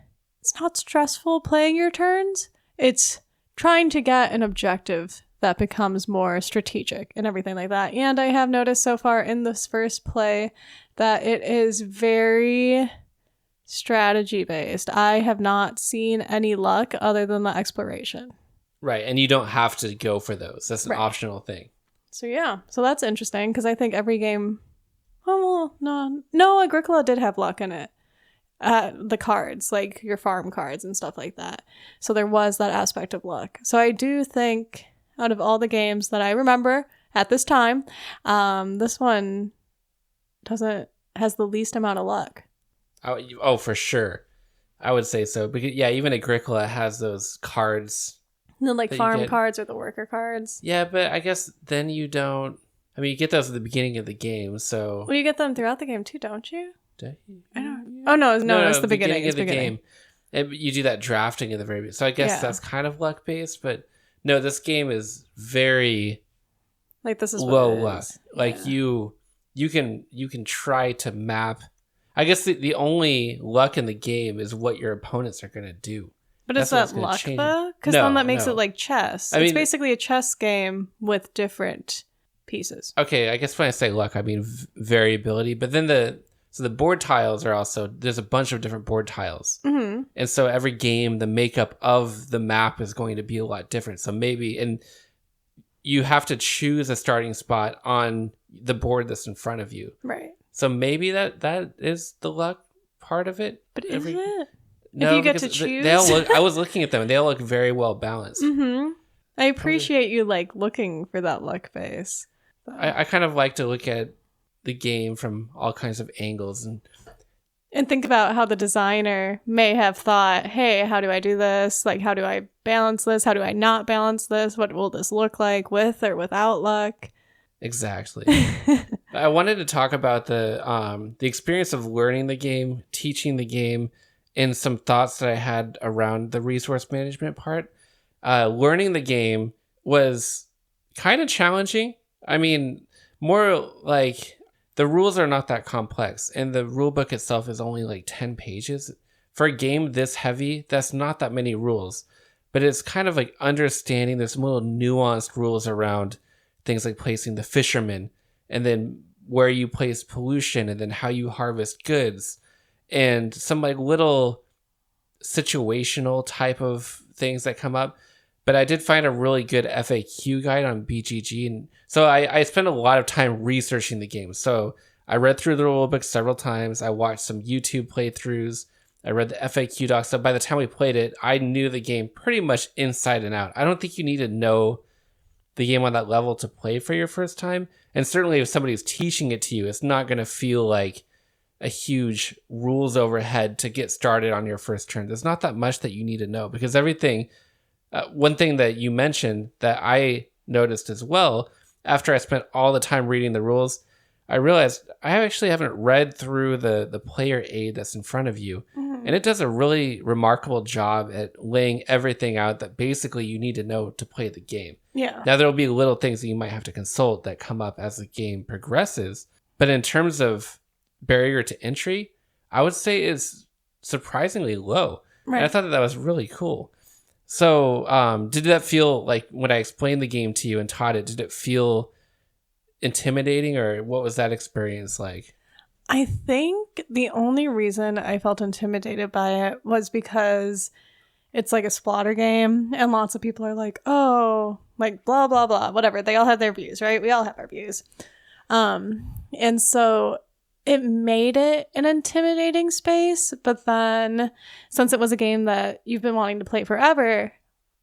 it's not stressful playing your turns. It's trying to get an objective that becomes more strategic and everything like that. And I have noticed so far in this first play that it is very strategy based. I have not seen any luck other than the exploration. Right, and you don't have to go for those. That's an optional thing. So yeah, so that's interesting because I think every game Oh, well, no, Agricola did have luck in it. The cards, like your farm cards and stuff like that. So there was that aspect of luck. So I do think out of all the games that I remember at this time, this one has the least amount of luck. Oh, for sure. I would say so. Because, yeah, even Agricola has those cards. The like farm cards or the worker cards. Yeah, but I guess then you don't... I mean, you get those at the beginning of the game, so... Well, you get them throughout the game too, don't you? I don't... Oh, no, it's the beginning. Of the game. And you do that drafting at the very beginning. So I guess that's kind of luck-based, but no, this game is very... Like, this is low luck. Like, you can try to map... I guess the only luck in the game is what your opponents are going to do. But is that luck, though? Because then that makes it like chess. It's basically a chess game with different pieces. Okay, I guess when I say luck, I mean variability. But then the board tiles are also... There's a bunch of different board tiles. Mm-hmm. And so every game, the makeup of the map is going to be a lot different. So maybe... And you have to choose a starting spot on the board that's in front of you. Right. So maybe that is the luck part of it. But is it? No, if you get to choose? I was looking at them and they all look very well balanced. Mm-hmm. I appreciate you like looking for that luck base. I kind of like to look at the game from all kinds of angles and think about how the designer may have thought, hey, how do I do this? Like, how do I balance this? How do I not balance this? What will this look like with or without luck? Exactly. I wanted to talk about the experience of learning the game, teaching the game, and some thoughts that I had around the resource management part. Learning the game was kind of challenging. I mean, more like the rules are not that complex, and the rule book itself is only like 10 pages. For a game this heavy, that's not that many rules, but it's kind of like understanding there's some little nuanced rules around things like placing the fisherman, and then where you place pollution, and then how you harvest goods, and some like little situational type of things that come up. But I did find a really good FAQ guide on BGG, and so I spent a lot of time researching the game. So I read through the rulebook several times. I watched some YouTube playthroughs. I read the FAQ docs. So by the time we played it, I knew the game pretty much inside and out. I don't think you need to know the game on that level to play for your first time. And certainly if somebody's teaching it to you, it's not going to feel like a huge rules overhead to get started on your first turn. There's not that much that you need to know, because everything... one thing that you mentioned that I noticed as well, after I spent all the time reading the rules, I realized I actually haven't read through the player aid that's in front of you. Mm-hmm. And it does a really remarkable job at laying everything out that basically you need to know to play the game. Yeah. Now, there'll be little things that you might have to consult that come up as the game progresses. But in terms of barrier to entry, I would say is surprisingly low. Right. And I thought that was really cool. So did that feel like, when I explained the game to you and taught it, did it feel intimidating, or what was that experience like? I think the only reason I felt intimidated by it was because it's like a Splotter game, and lots of people are like, oh, like blah, blah, blah, whatever. They all have their views, right? We all have our views. And so it made it an intimidating space, but then since it was a game that you've been wanting to play forever,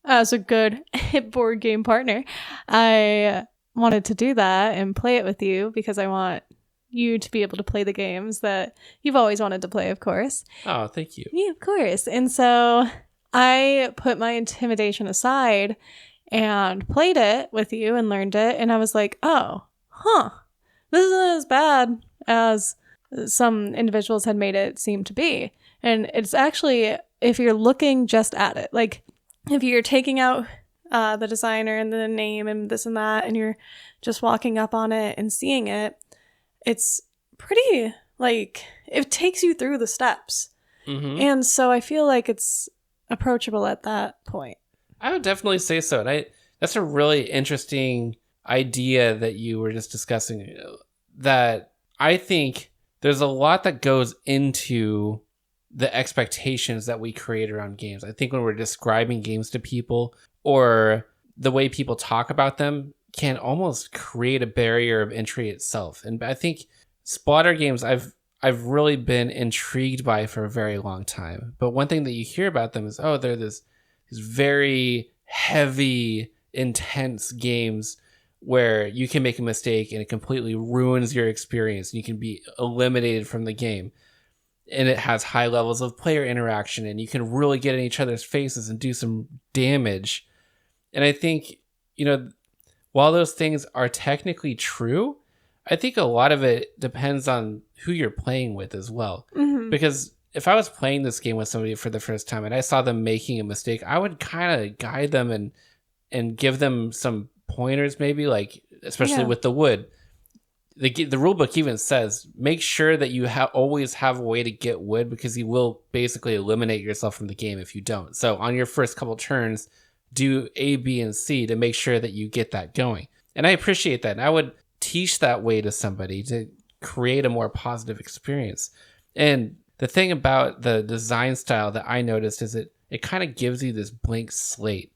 as a good board game partner, I wanted to do that and play it with you, because I want you to be able to play the games that you've always wanted to play, of course. Oh, thank you. Yeah, of course. And so I put my intimidation aside and played it with you and learned it, and I was like, oh, this isn't as bad as some individuals had made it seem to be. And it's actually, if you're looking just at it, like if you're taking out the designer and the name and this and that, and you're just walking up on it and seeing it, it's pretty, like, it takes you through the steps. Mm-hmm. And so I feel like it's approachable at that point. I would definitely say so. And that's a really interesting idea that you were just discussing, that I think there's a lot that goes into the expectations that we create around games. I think when we're describing games to people, or the way people talk about them, can almost create a barrier of entry itself. And I think Splotter games I've really been intrigued by for a very long time. But one thing that you hear about them is, they're these very heavy, intense games where you can make a mistake and it completely ruins your experience and you can be eliminated from the game. And it has high levels of player interaction and you can really get in each other's faces and do some damage. And I think, while those things are technically true, I think a lot of it depends on who you're playing with as well. Mm-hmm. Because if I was playing this game with somebody for the first time and I saw them making a mistake, I would kind of guide them and give them some pointers, maybe, like, especially with the wood. The rule book even says, make sure that you always have a way to get wood, because you will basically eliminate yourself from the game if you don't. So on your first couple turns, do A, B, and C to make sure that you get that going. And I appreciate that. And I would teach that way to somebody to create a more positive experience. And the thing about the design style that I noticed is it kind of gives you this blank slate.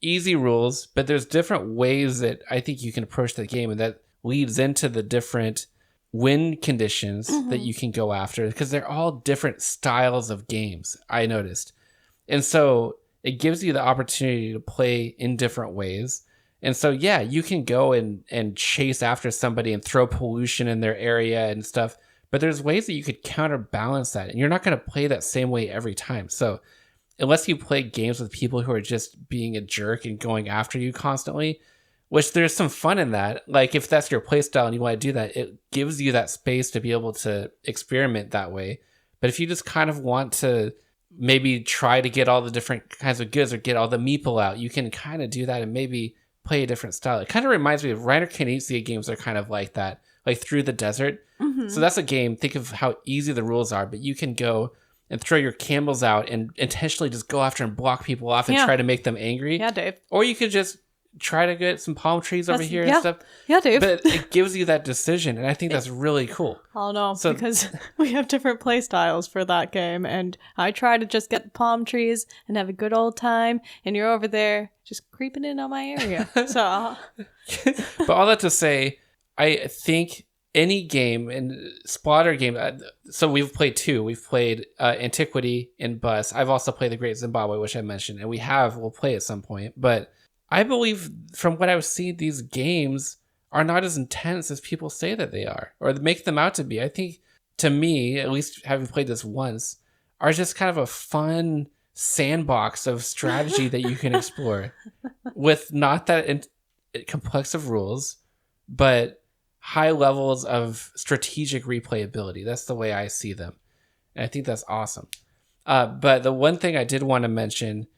Easy rules, but there's different ways that I think you can approach the game, and that leads into the different win conditions that you can go after, because they're all different styles of games, I noticed. And so it gives you the opportunity to play in different ways. And so, yeah, you can go and chase after somebody and throw pollution in their area and stuff, but there's ways that you could counterbalance that, and you're not going to play that same way every time. So unless you play games with people who are just being a jerk and going after you constantly, which there's some fun in that. Like, if that's your play style and you want to do that, it gives you that space to be able to experiment that way. But if you just kind of want to maybe try to get all the different kinds of goods or get all the meeple out, you can kind of do that and maybe play a different style. It kind of reminds me of Reiner Knizia games are kind of like that, like Through the Desert. Mm-hmm. So that's a game. Think of how easy the rules are, but you can go and throw your candles out and intentionally just go after and block people off and try to make them angry. Yeah, Dave. Or you could just try to get some palm trees over here and stuff. Yeah, Dave. But it gives you that decision, and I think that's really cool. Oh, no, because we have different play styles for that game, and I try to just get palm trees and have a good old time, and you're over there just creeping in on my area. So, but all that to say, I think any game, and Splotter game, so we've played two. We've played Antiquity and Bus. I've also played The Great Zimbabwe, which I mentioned, and we'll play at some point, but I believe from what I've seen, these games are not as intense as people say that they are, or make them out to be. I think, to me, at least having played this once, are just kind of a fun sandbox of strategy that you can explore with not that complex of rules, but high levels of strategic replayability. That's the way I see them. And I think that's awesome. But the one thing I did want to mention,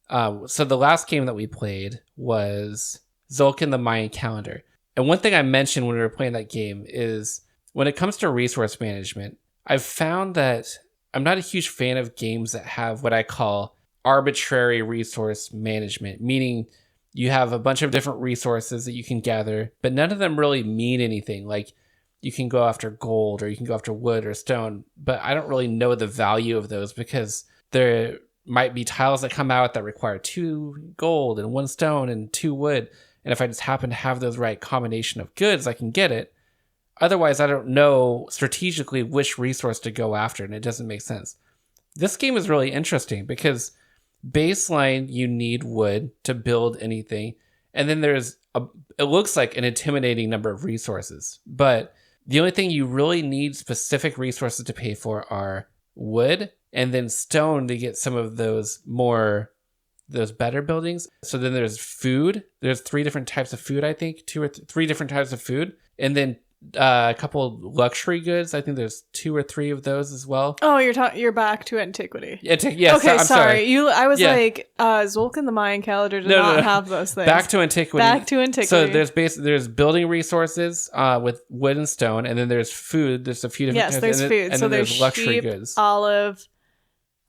so the last game that we played was Tzolk'in the Mayan Calendar. And one thing I mentioned when we were playing that game is, when it comes to resource management, I've found that I'm not a huge fan of games that have what I call arbitrary resource management, meaning you have a bunch of different resources that you can gather, but none of them really mean anything. Like, you can go after gold, or you can go after wood or stone, but I don't really know the value of those, because there might be tiles that come out that require 2 gold and 1 stone and 2 wood. And if I just happen to have those right combination of goods, I can get it. Otherwise, I don't know strategically which resource to go after, and it doesn't make sense. This game is really interesting because baseline, you need wood to build anything. And then it looks like an intimidating number of resources. But the only thing you really need specific resources to pay for are wood and then stone to get some of those better buildings. So then there's food. There's 3 different types of food, I think. 2 or 3 different types of food. And then a couple luxury goods. I think there's 2 or 3 of those as well. Oh, you're back to Antiquity. Yes, okay, I'm sorry. I was like, Tzolk'in the Mayan Calendar did not have those things. Back to Antiquity. So there's building resources with wood and stone, and then there's food. There's a few different types. There's food. And so then there's luxury sheep, goods. Olive.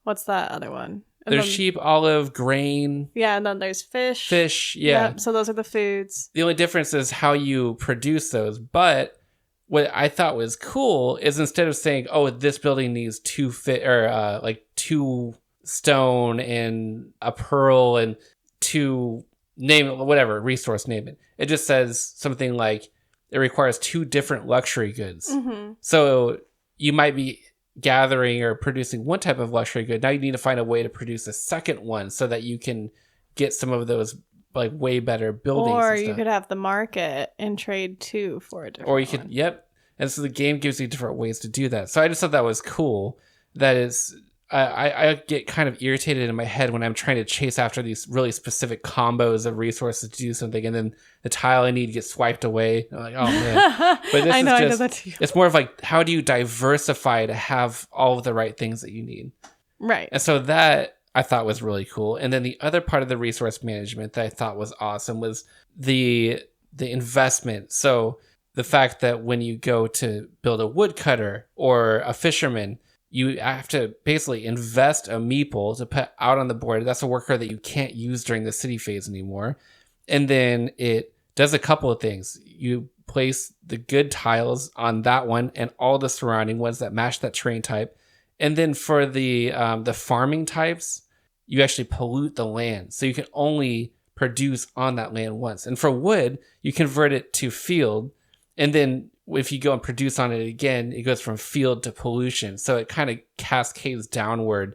What's that other one? And there's sheep, olive, grain. Yeah, and then there's fish. Fish, yeah. Yep, so those are the foods. The only difference is how you produce those. But what I thought was cool is, instead of saying, "Oh, this building needs 2 2 stone and a pearl and 2 name it, whatever resource, name it," it just says something like, it requires 2 different luxury goods. So you might be gathering or producing one type of luxury good. Now you need to find a way to produce a second one so that you can get some of those like way better buildings. Or you could have the market and trade 2 for a different one. Or you could, And so the game gives you different ways to do that. So I just thought that was cool. That is, I get kind of irritated in my head when I'm trying to chase after these really specific combos of resources to do something, and then the tile I need gets swiped away. I'm like, oh man. But this I know that too. It's more of like, how do you diversify to have all of the right things that you need? Right. And so that I thought was really cool. And then the other part of the resource management that I thought was awesome was the investment. So the fact that when you go to build a woodcutter or a fisherman, you have to basically invest a meeple to put out on the board. That's a worker that you can't use during the city phase anymore. And then it does a couple of things. You place the good tiles on that one and all the surrounding ones that match that terrain type. And then for the farming types, you actually pollute the land. So you can only produce on that land once. And for wood, you convert it to field. And then if you go and produce on it again, it goes from field to pollution. So it kind of cascades downward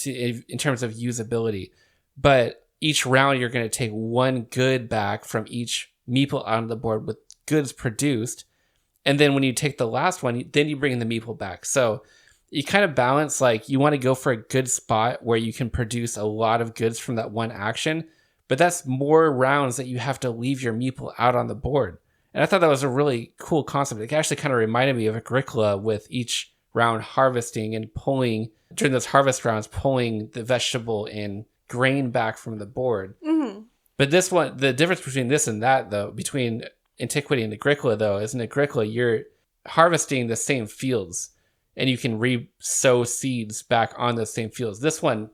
in terms of usability. But each round, you're going to take 1 good back from each meeple out of the board with goods produced. And then when you take the last one, then you bring the meeple back. So you kind of balance, like, you want to go for a good spot where you can produce a lot of goods from that one action. But that's more rounds that you have to leave your meeple out on the board. And I thought that was a really cool concept. It actually kind of reminded me of Agricola, with each round harvesting and pulling, during those harvest rounds, pulling the vegetable and grain back from the board. Mm-hmm. But this one, the difference between this and that, though, between Antiquity and Agricola, though, is in Agricola, you're harvesting the same fields and you can re-sow seeds back on those same fields. This one,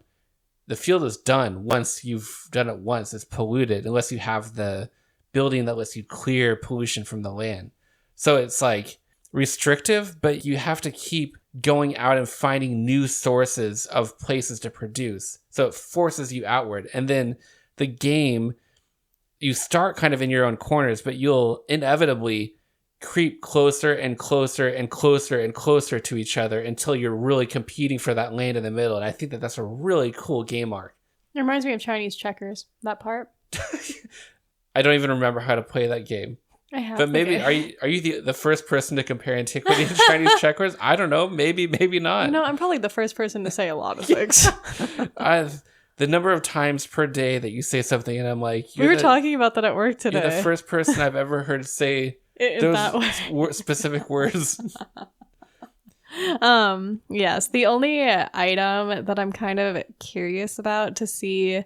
the field is done once you've done it once. It's polluted unless you have the building that lets you clear pollution from the land. So it's like restrictive, but you have to keep going out and finding new sources of places to produce. So it forces you outward. And then the game, you start kind of in your own corners, but you'll inevitably creep closer and closer and closer and closer to each other until you're really competing for that land in the middle. And I think that that's a really cool game arc. It reminds me of Chinese checkers, that part. I don't even remember how to play that game. I have. But maybe, are you the first person to compare Antiquity to Chinese checkers? I don't know. Maybe not. No, I'm probably the first person to say a lot of things. The number of times per day that you say something and I'm like... We were talking about that at work today. You're the first person I've ever heard say those specific words. Yes, the only item that I'm kind of curious about to see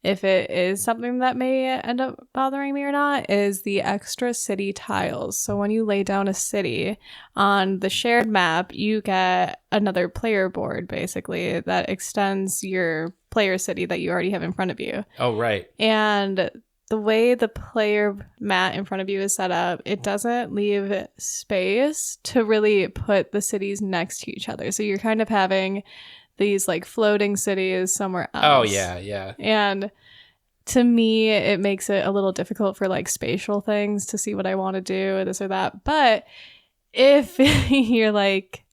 if it is something that may end up bothering me or not is the extra city tiles. So when you lay down a city on the shared map, you get another player board, basically, that extends your player city that you already have in front of you. Oh, right. And the way the player mat in front of you is set up, it doesn't leave space to really put the cities next to each other. So you're kind of having these like floating cities somewhere else. Oh, yeah. And to me, it makes it a little difficult for like spatial things to see what I want to do, this or that. But if you're like,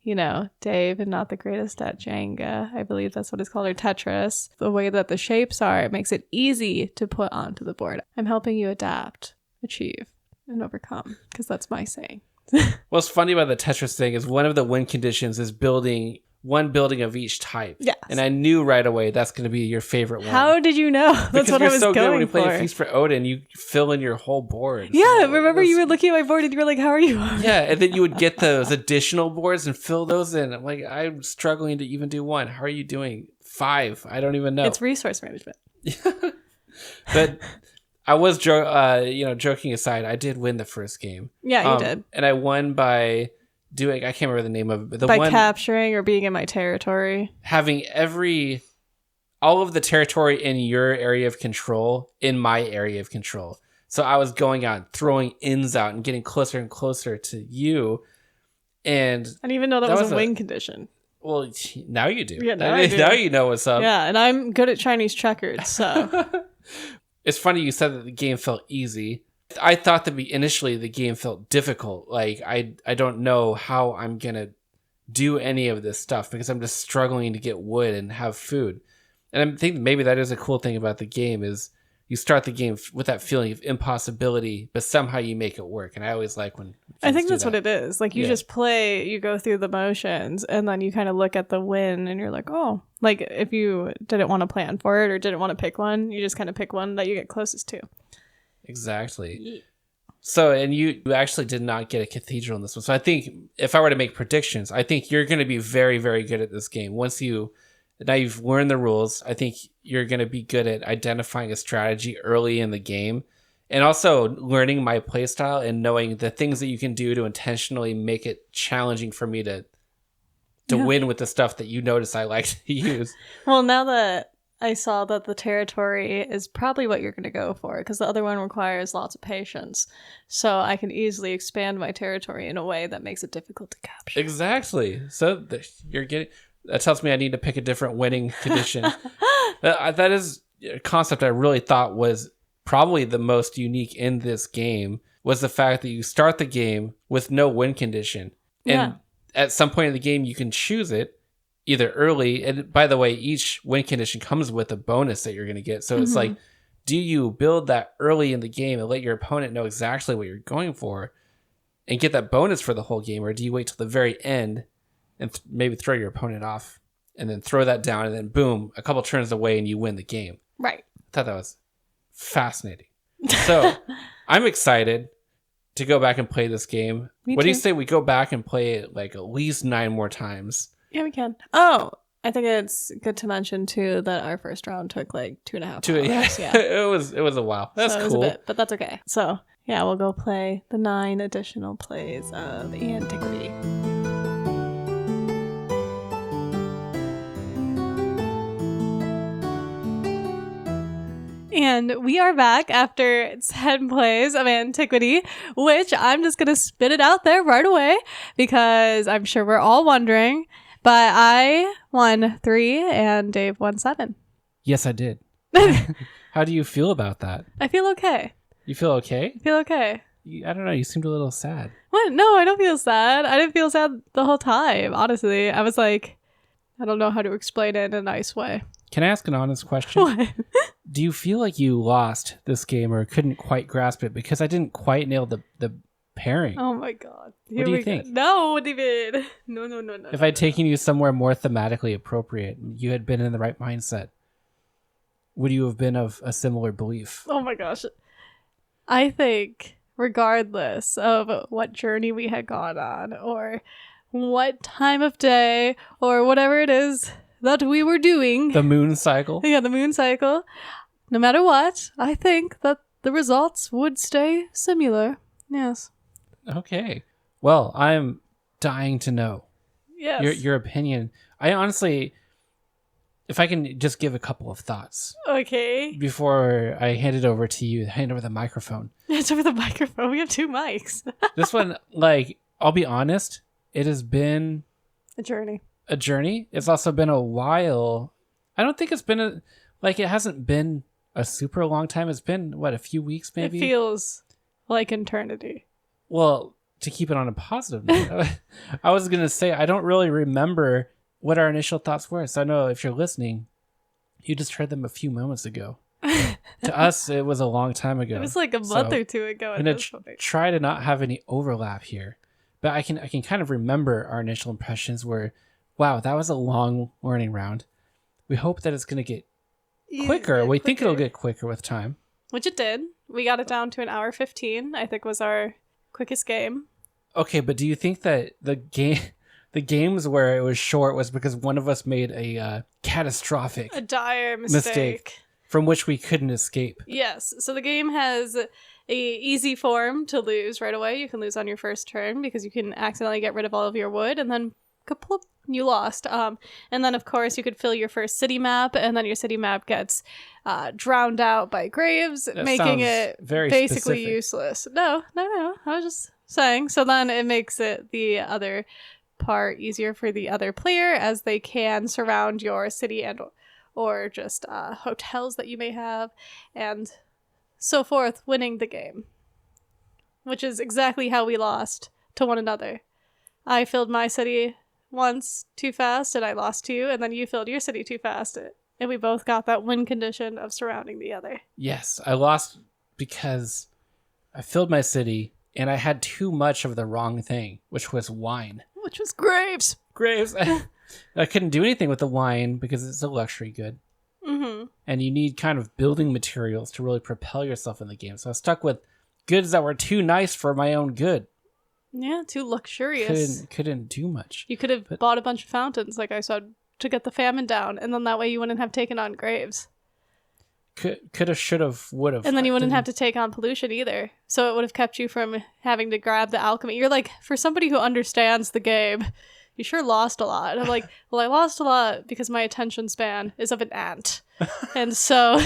you know, Dave and not the greatest at Jenga, I believe that's what it's called, or Tetris, the way that the shapes are, it makes it easy to put onto the board. I'm helping you adapt, achieve, and overcome, because that's my saying. What's funny about the Tetris thing is one of the win conditions is building one building of each type. Yes. And I knew right away that's going to be your favorite one. How did you know? That's because what I was so going good when you play for. a Feast for Odin, you fill in your whole board. Yeah, so remember you were looking at my board and you were like, how are you? Yeah, and then you would get those additional boards and fill those in. I'm like, I'm struggling to even do one. How are you doing 5? I don't even know. It's resource management. But I was, joking aside, I did win the first game. Yeah, you did. And I won by doing, I can't remember the name of it, but by capturing or being in my territory. Having all of the territory in your area of control in my area of control. So I was going out, throwing inns out and getting closer and closer to you. And I didn't even know that was a win condition. Well, now you do. Yeah, now I do. Now you know what's up. Yeah, and I'm good at Chinese checkers, so. It's funny you said that the game felt easy, I thought that initially the game felt difficult. Like I don't know how I'm gonna do any of this stuff because I'm just struggling to get wood and have food. And I think maybe that is a cool thing about the game is you start the game with that feeling of impossibility, but somehow you make it work. And I always like when I think that's what it is. Like you just play, you go through the motions, and then you kind of look at the win, and you're like, oh, like if you didn't want to plan for it or didn't want to pick one, you just kind of pick one that you get closest to. Exactly. Yeah. So, and you actually did not get a cathedral in this one. So I think if I were to make predictions, I think you're going to be very, very good at this game. Now you've learned the rules, I think you're going to be good at identifying a strategy early in the game. And also learning my playstyle and knowing the things that you can do to intentionally make it challenging for me to win with the stuff that you notice I like to use. Well, now that I saw that the territory is probably what you're going to go for, because the other one requires lots of patience. So I can easily expand my territory in a way that makes it difficult to capture. Exactly. So that tells me I need to pick a different winning condition. That is a concept I really thought was probably the most unique in this game, was the fact that you start the game with no win condition. And at some point in the game, you can choose it either early. And by the way, each win condition comes with a bonus that you're going to get. So it's like, do you build that early in the game and let your opponent know exactly what you're going for and get that bonus for the whole game? Or do you wait till the very end and maybe throw your opponent off and then throw that down and then boom, a couple turns away and you win the game? Right. I thought that was fascinating. So I'm excited to go back and play this game. What do you say we go back and play it like at least 9 more times? Yeah, we can. Oh, I think it's good to mention too that our first round took like 2.5 hours. Yeah. it was a while. That's cool. It was a bit, but that's okay. So yeah, we'll go play the 9 additional plays of Antiquity. And we are back after 10 plays of Antiquity, which I'm just going to spit it out there right away because I'm sure we're all wondering. But I won 3 and Dave won 7. Yes, I did. How do you feel about that? I feel okay. You feel okay? I feel okay. I don't know. You seemed a little sad. What? No, I don't feel sad. I didn't feel sad the whole time, honestly. I was like, I don't know how to explain it in a nice way. Can I ask an honest question? What? Do you feel like you lost this game or couldn't quite grasp it because I didn't quite nail the pairing? Oh my god. What do you think? No, David. No. If I'd taken you somewhere more thematically appropriate, you had been in the right mindset, would you have been of a similar belief? Oh my gosh. I think regardless of what journey we had gone on or what time of day or whatever it is that we were doing. The moon cycle? Yeah, the moon cycle. No matter what, I think that the results would stay similar. Yes. Okay. Well, I'm dying to know. Yes. Your opinion. I honestly, if I can just give a couple of thoughts. Okay. Before I hand it over to you, hand over the microphone. It's over the microphone. We have 2 mics. This one, like, I'll be honest, it has been a journey. It's also been a while. I don't think it's been it hasn't been a super long time. It's been a few weeks maybe. It feels like eternity. Well, to keep it on a positive note, I was going to say I don't really remember what our initial thoughts were. So I know if you're listening, you just heard them a few moments ago. To us, it was a long time ago. It was like a month or 2 ago. I'm going to try to not have any overlap here. But I can kind of remember our initial impressions were, wow, that was a long learning round. We hope that it's going to get quicker. We think it'll get quicker with time. Which it did. We got it down to 1:15, I think was our quickest game. Okay, but do you think that the games where it was short was because one of us made a catastrophic, a dire mistake from which we couldn't escape? Yes. So the game has a easy form to lose right away. You can lose on your first turn because you can accidentally get rid of all of your wood and then kaploop, you lost. And then of course you could fill your first city map and then your city map gets drowned out by graves, that making it basically specific. Useless. No. I was just saying. So then it makes it the other part easier for the other player as they can surround your city and or just hotels that you may have and so forth, winning the game. which is exactly how we lost to one another. I filled my city once too fast, and I lost to you, and then you filled your city too fast, and we both got that win condition of surrounding the other. Yes, I lost because I filled my city, and I had too much of the wrong thing, which was wine. Which was grapes. Grapes. I couldn't do anything with the wine because it's a luxury good. Mm-hmm. And you need kind of building materials to really propel yourself in the game. So I was stuck with goods that were too nice for my own good. Yeah, too luxurious. Couldn't do much. You could have bought a bunch of fountains, like I said, to get the famine down, and then that way you wouldn't have taken on graves. Could have, should have, would have. And then you wouldn't have to take on pollution either. So it would have kept you from having to grab the alchemy. You're like, for somebody who understands the game, you sure lost a lot. And I'm like, well, I lost a lot because my attention span is of an ant. And so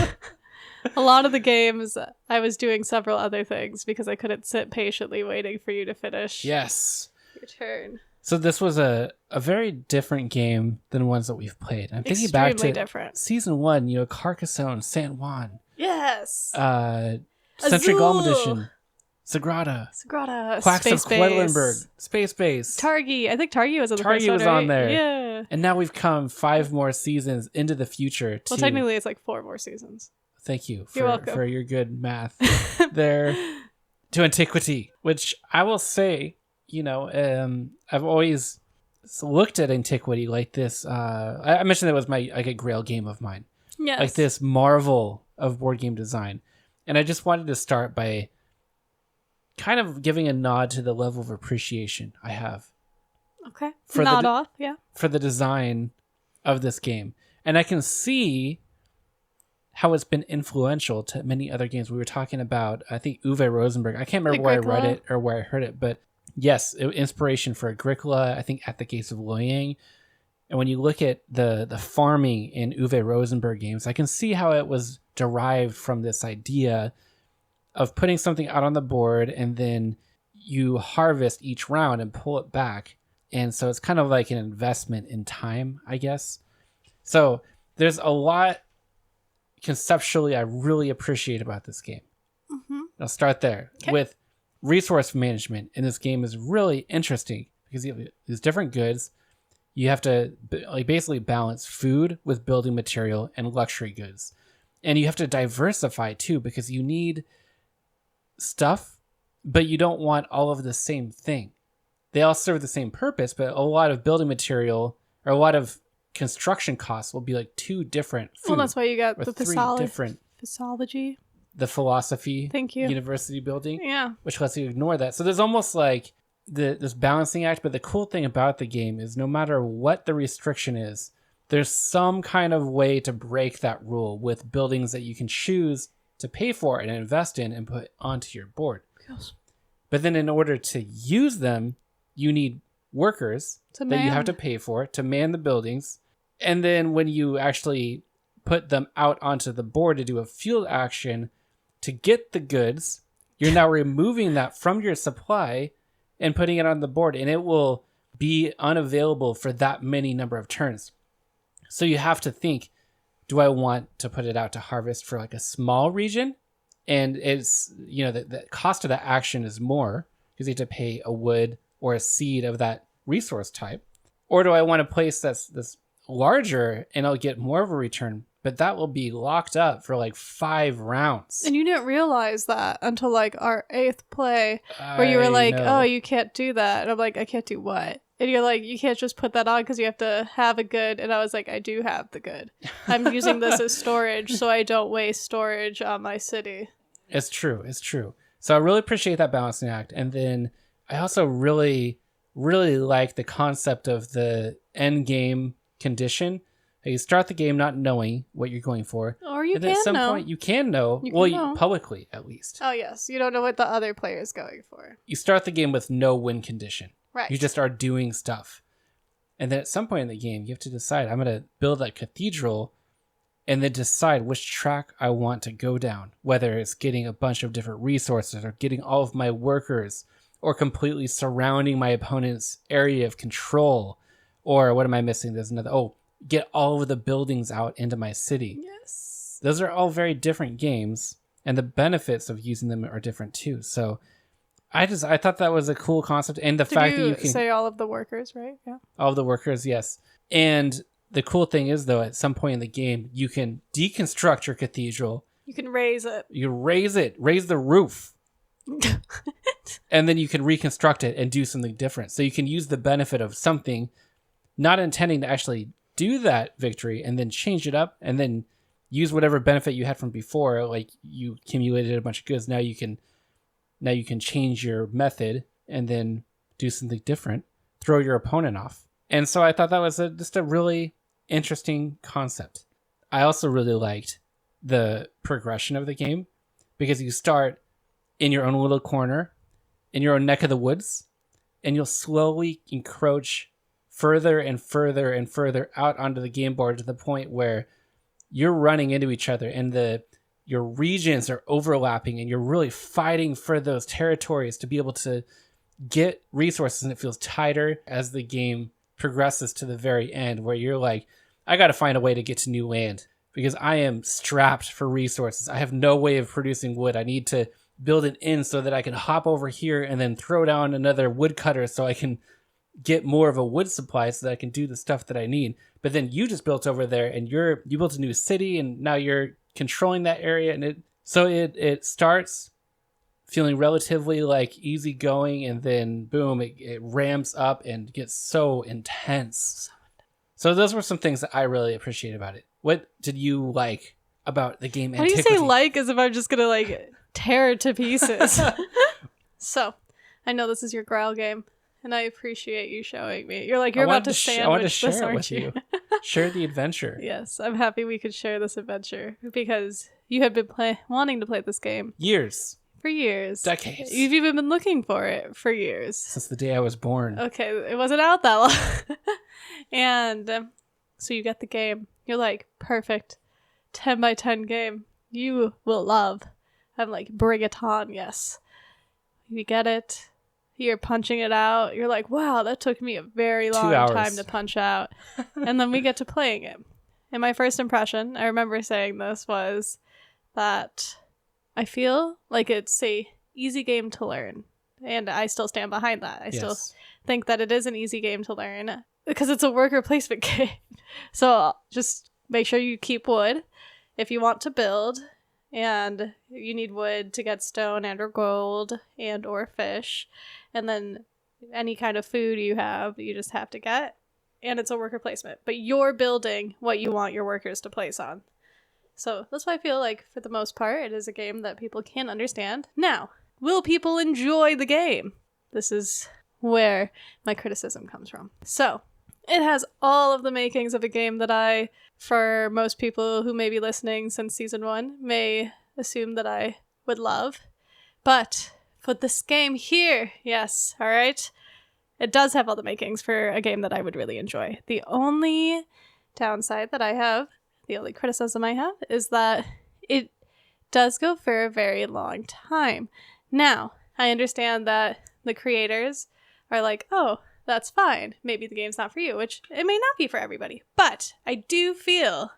a lot of the games, I was doing several other things because I couldn't sit patiently waiting for you to finish Yes. your turn. So this was a very different game than ones that we've played. I'm thinking back to different. Season 1, Carcassonne, San Juan. Yes. Century Golem Edition. Sagrada. Quacks Space of Base. Quedlinburg. Space Base. Targi. I think Targi was on the first Targi one, was right? on there. Yeah. And now we've come 5 more seasons into the future. Well, technically it's like 4 more seasons. Thank you You're welcome. for your good math there. To Antiquity, which I will say, I've always looked at Antiquity like this. I mentioned that was a grail game of mine. Yes. Like this marvel of board game design. And I just wanted to start by kind of giving a nod to the level of appreciation I have. Okay. For nod off, yeah. For the design of this game. And I can see how it's been influential to many other games. We were talking about, I think, Uwe Rosenberg. I can't remember where I read it or where I heard it, but yes, inspiration for Agricola, I think At the Gates of Loyang. And when you look at the farming in Uwe Rosenberg games, I can see how it was derived from this idea of putting something out on the board and then you harvest each round and pull it back. And so it's kind of like an investment in time, I guess. So there's a lot conceptually I really appreciate about this game. Mm-hmm. I'll start there with resource management. And this game is really interesting because you have these different goods. You have to basically balance food with building material and luxury goods. And you have to diversify too because you need stuff, but you don't want all of the same thing. They all serve the same purpose, but a lot of building material or a lot of construction costs will be like 2 different food. Well, that's why you got the 3 different Physology. The philosophy. Thank you. University building. Yeah. Which lets you ignore that. So there's almost like this balancing act, but the cool thing about the game is no matter what the restriction is, there's some kind of way to break that rule with buildings that you can choose to pay for and invest in and put onto your board. Yes. But then in order to use them, you need workers that you have to pay for to man the buildings. And then when you actually put them out onto the board to do a field action to get the goods, you're now removing that from your supply and putting it on the board, and it will be unavailable for that many number of turns. So you have to think, do I want to put it out to harvest for like a small region? And it's, the cost of that action is more because you have to pay a wood or a seed of that resource type. Or do I want a place that's larger and I'll get more of a return, but that will be locked up for like 5 rounds. And you didn't realize that until like our 8th play where you were like, oh, you can't do that. And I'm like, I can't do what? And you're like, you can't just put that on because you have to have a good. And I was like, I do have the good. I'm using this as storage so I don't waste storage on my city. It's true. So I really appreciate that balancing act. And then I also really, really like the concept of the end game condition. You start the game not knowing what you're going for. Or you and can at some know. point you can know. Publicly at least. Oh, yes. You don't know what the other player is going for. You start the game with no win condition. Right. You just are doing stuff. And then at some point in the game, you have to decide, I'm going to build a cathedral and then decide which track I want to go down. Whether it's getting a bunch of different resources or getting all of my workers or completely surrounding my opponent's area of control. Or what am I missing? There's another, get all of the buildings out into my city. Yes. Those are all very different games, and the benefits of using them are different too. So I thought that was a cool concept, and the Did fact that you you can say all of the workers, right? Yeah. all of the workers, yes. And the cool thing is, though, at some point in the game, you can deconstruct your cathedral. You can raise it. You raise the roof, and then you can reconstruct it and do something different. So you can use the benefit of something, not intending to actually do that victory, and then change it up, and then use whatever benefit you had from before. Like you accumulated a bunch of goods. Now you can change your method and then do something different, throw your opponent off. And so I thought that was just a really interesting concept. I also really liked the progression of the game, because you start in your own little corner, in your own neck of the woods, and you'll slowly encroach further and further and further out onto the game board to the point where you're running into each other and your regions are overlapping, and you're really fighting for those territories to be able to get resources, and it feels tighter as the game progresses to the very end, where you're like, I got to find a way to get to new land because I am strapped for resources. I have no way of producing wood. I need to build an inn so that I can hop over here and then throw down another woodcutter so I can get more of a wood supply so that I can do the stuff that I need. But then you just built over there, and you built a new city, and now you're controlling that area, and it starts feeling relatively like easygoing, and then boom, it ramps up and gets so intense. So those were some things that I really appreciate about it. What did you like about the game Antiquity? How do you say like as if I'm just gonna like tear it to pieces? So, I know this is your growl game, and I appreciate you showing me. You're about to sandwich I want to share this, it aren't with you? Share the adventure. Yes, I'm happy we could share this adventure because you have been wanting to play this game Years. for years. Decades. You've even been looking for it for years. Since the day I was born. Okay, it wasn't out that long. And so you get the game. You're like, perfect. 10 by 10 game. You will love. I'm like, bring it on, yes. You get it. You're punching it out. You're like, wow, that took me a very long time to punch out. And then we get to playing it. And my first impression, I remember saying this, was that I feel like it's a easy game to learn. And I still stand behind that. I still think that it is an easy game to learn because it's a worker placement game. So just make sure you keep wood if you want to build. And you need wood to get stone and or gold and or fish. And then any kind of food you have, you just have to get. And it's a worker placement. But you're building what you want your workers to place on. So that's why I feel like, for the most part, it is a game that people can understand. Now, will people enjoy the game? This is where my criticism comes from. So, it has all of the makings of a game that for most people who may be listening since season 1, may assume that I would love. But for this game here, yes, all right, it does have all the makings for a game that I would really enjoy. The only downside that I have, the only criticism I have, is that it does go for a very long time. Now, I understand that the creators are like, oh, that's fine. Maybe the game's not for you, which it may not be for everybody. But I do feel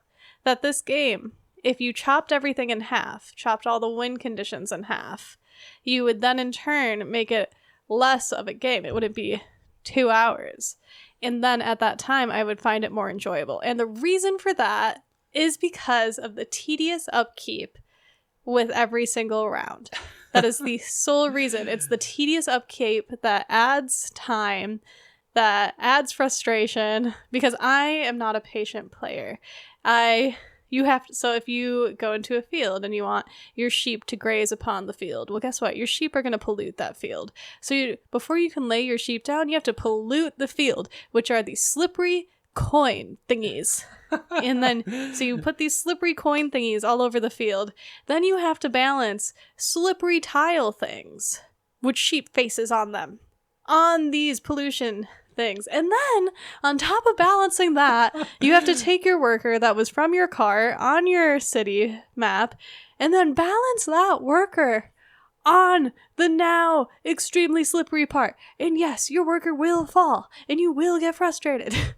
that this game, if you chopped everything in half, chopped all the win conditions in half, you would then in turn make it less of a game. It wouldn't be 2 hours. And then at that time, I would find it more enjoyable. And the reason for that is because of the tedious upkeep with every single round. That is the sole reason. It's the tedious upkeep that adds time, that adds frustration, because I am not a patient player. So if you go into a field and you want your sheep to graze upon the field, well, guess what? Your sheep are going to pollute that field. So before you can lay your sheep down, you have to pollute the field, which are these slippery coin thingies. And then, so you put these slippery coin thingies all over the field. Then you have to balance slippery tile things with sheep faces on them, on these pollution things. And then, on top of balancing that, you have to take your worker that was from your car on your city map, and then balance that worker on the now extremely slippery part. And yes, your worker will fall, and you will get frustrated.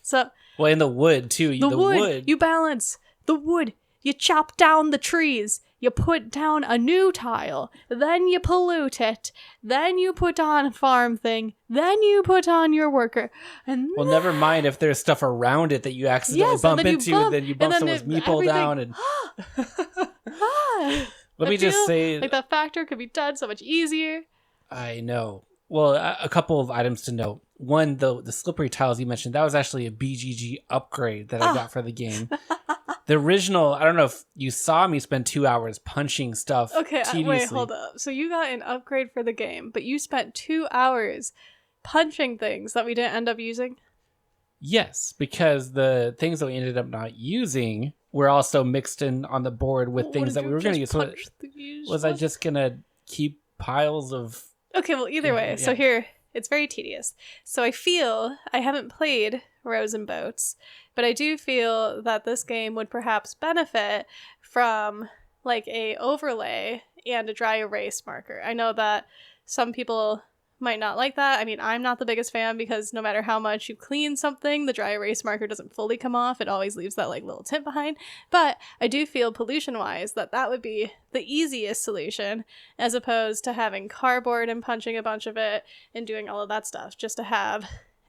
So, well, and the wood too. The wood, you balance the wood. You chop down the trees. you put down a new tile, then you pollute it, then you put on a farm thing, then you put on your worker, and well, never mind if there's stuff around it that you accidentally bump into, and then you bump someone's meeple down, and let me just say, like that factor could be done so much easier. I know. Well, a couple of items to note. One, the slippery tiles you mentioned, that was actually a BGG upgrade that I got for the game. The original, I don't know if you saw me spend 2 hours punching stuff. Okay, tediously. wait, hold up. So you got an upgrade for the game, but you spent 2 hours punching things that we didn't end up using? Yes, because the things that we ended up not using were also mixed in on the board with things that we were going to use. Was I just going to keep piles of... Okay, well, either way. So here, it's very tedious. So I feel I haven't played Rows and Boats, but I do feel that this game would perhaps benefit from like a overlay and a dry erase marker. I know that some people might not like that. I mean, I'm not the biggest fan because no matter how much you clean something, the dry erase marker doesn't fully come off. It always leaves that like little tint behind. But I do feel pollution-wise that would be the easiest solution as opposed to having cardboard and punching a bunch of it and doing all of that stuff, just to have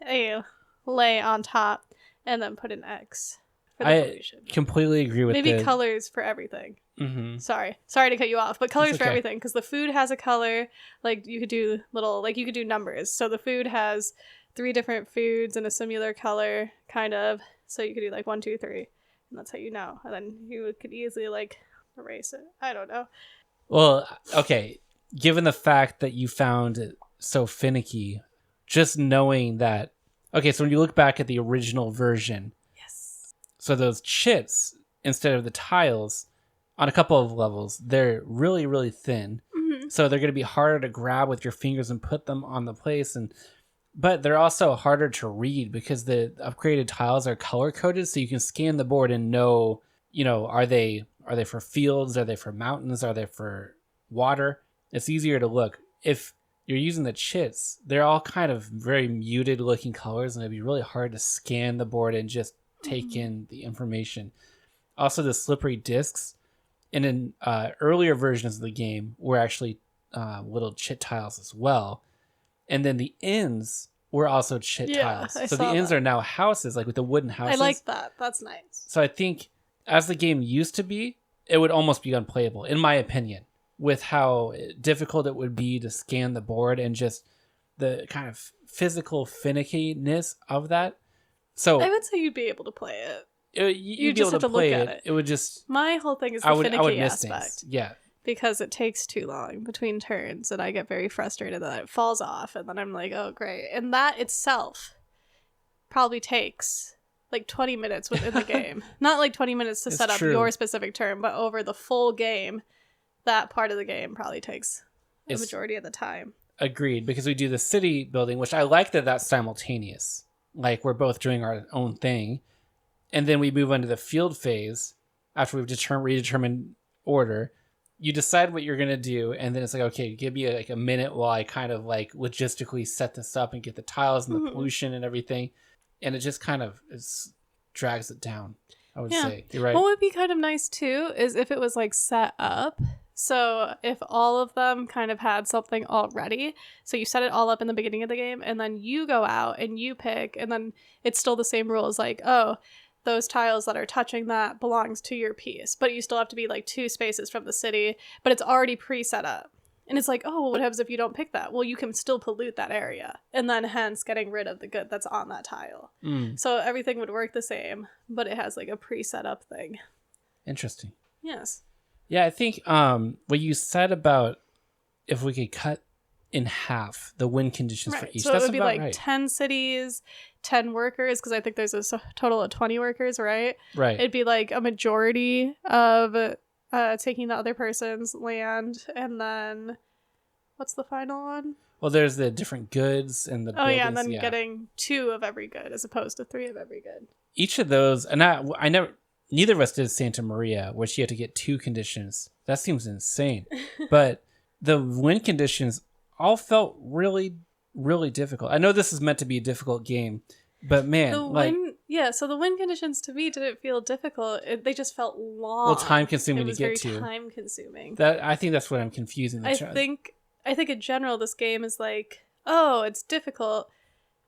a lay on top and then put an X for the pollution. Completely agree with maybe colors for everything. Mm-hmm. Sorry to cut you off, but colors for everything, because the food has a color. Like you could do you could do numbers. So the food has 3 different foods in a similar color, kind of. So you could do like 1, 2, 3, and that's how you know. And then you could easily like erase it. I don't know. Well, okay. Given the fact that you found it so finicky, just knowing that. Okay, so when you look back at the original version, yes. So those chits instead of the tiles. On a couple of levels, they're really, really thin. Mm-hmm. So they're going to be harder to grab with your fingers and put them on the place. But they're also harder to read because the upgraded tiles are color-coded. So you can scan the board and know, are they for fields? Are they for mountains? Are they for water? It's easier to look. If you're using the chits, they're all kind of very muted-looking colors. And it'd be really hard to scan the board and just take in the information. Also, the slippery discs. And in earlier versions of the game were actually little chit tiles as well. And then the ends were also chit tiles. So the ends are now houses, like with the wooden houses. I like that. That's nice. So I think as the game used to be, it would almost be unplayable, in my opinion, with how difficult it would be to scan the board and just the kind of physical finickiness of that. So I would say you'd be able to play it. You'd be able to play it. It would just... My whole thing is the finicky aspect. Things. Yeah. Because it takes too long between turns, and I get very frustrated that it falls off, and then I'm like, oh, great. And that itself probably takes like 20 minutes within the game. Not like 20 minutes to set up your specific turn, but over the full game, that part of the game probably takes the majority of the time. Agreed, because we do the city building, which I like that that's simultaneous. Like, we're both doing our own thing. And then we move on to the field phase after we've redetermined order. You decide what you're going to do, and then it's like, okay, give me a minute while I kind of like logistically set this up and get the tiles and the pollution and everything. And it just kind of drags it down, I would say. You're right. What would be kind of nice too is if it was like set up. So if all of them kind of had something already, so you set it all up in the beginning of the game, and then you go out and you pick, and then it's still the same rules, like, oh, those tiles that are touching that belongs to your piece, but you still have to be like 2 spaces from the city, but it's already pre-set up. And it's like, oh, well, what happens if you don't pick that? Well, you can still pollute that area, and then hence getting rid of the good that's on that tile. So everything would work the same, but it has like a pre-set up thing. Interesting. Yes. Yeah, I think what you said about if we could cut in half the win conditions for each. So that's it would be like right. 10 cities, 10 workers, because I think there's a total of 20 workers, right? Right. It'd be like a majority of taking the other person's land, and then what's the final one? Well, there's the different goods and the buildings. And then getting 2 of every good as opposed to 3 of every good. Each of those, and I never, neither of us did Santa Maria, where she had to get 2 conditions. That seems insane. But the win conditions all felt really, really difficult. I know this is meant to be a difficult game, but man, Yeah, so the win conditions to me didn't feel difficult. They just felt long. Well, time consuming to get to. It was very time consuming. I think that's what I'm confusing. I think in general this game is like, oh, it's difficult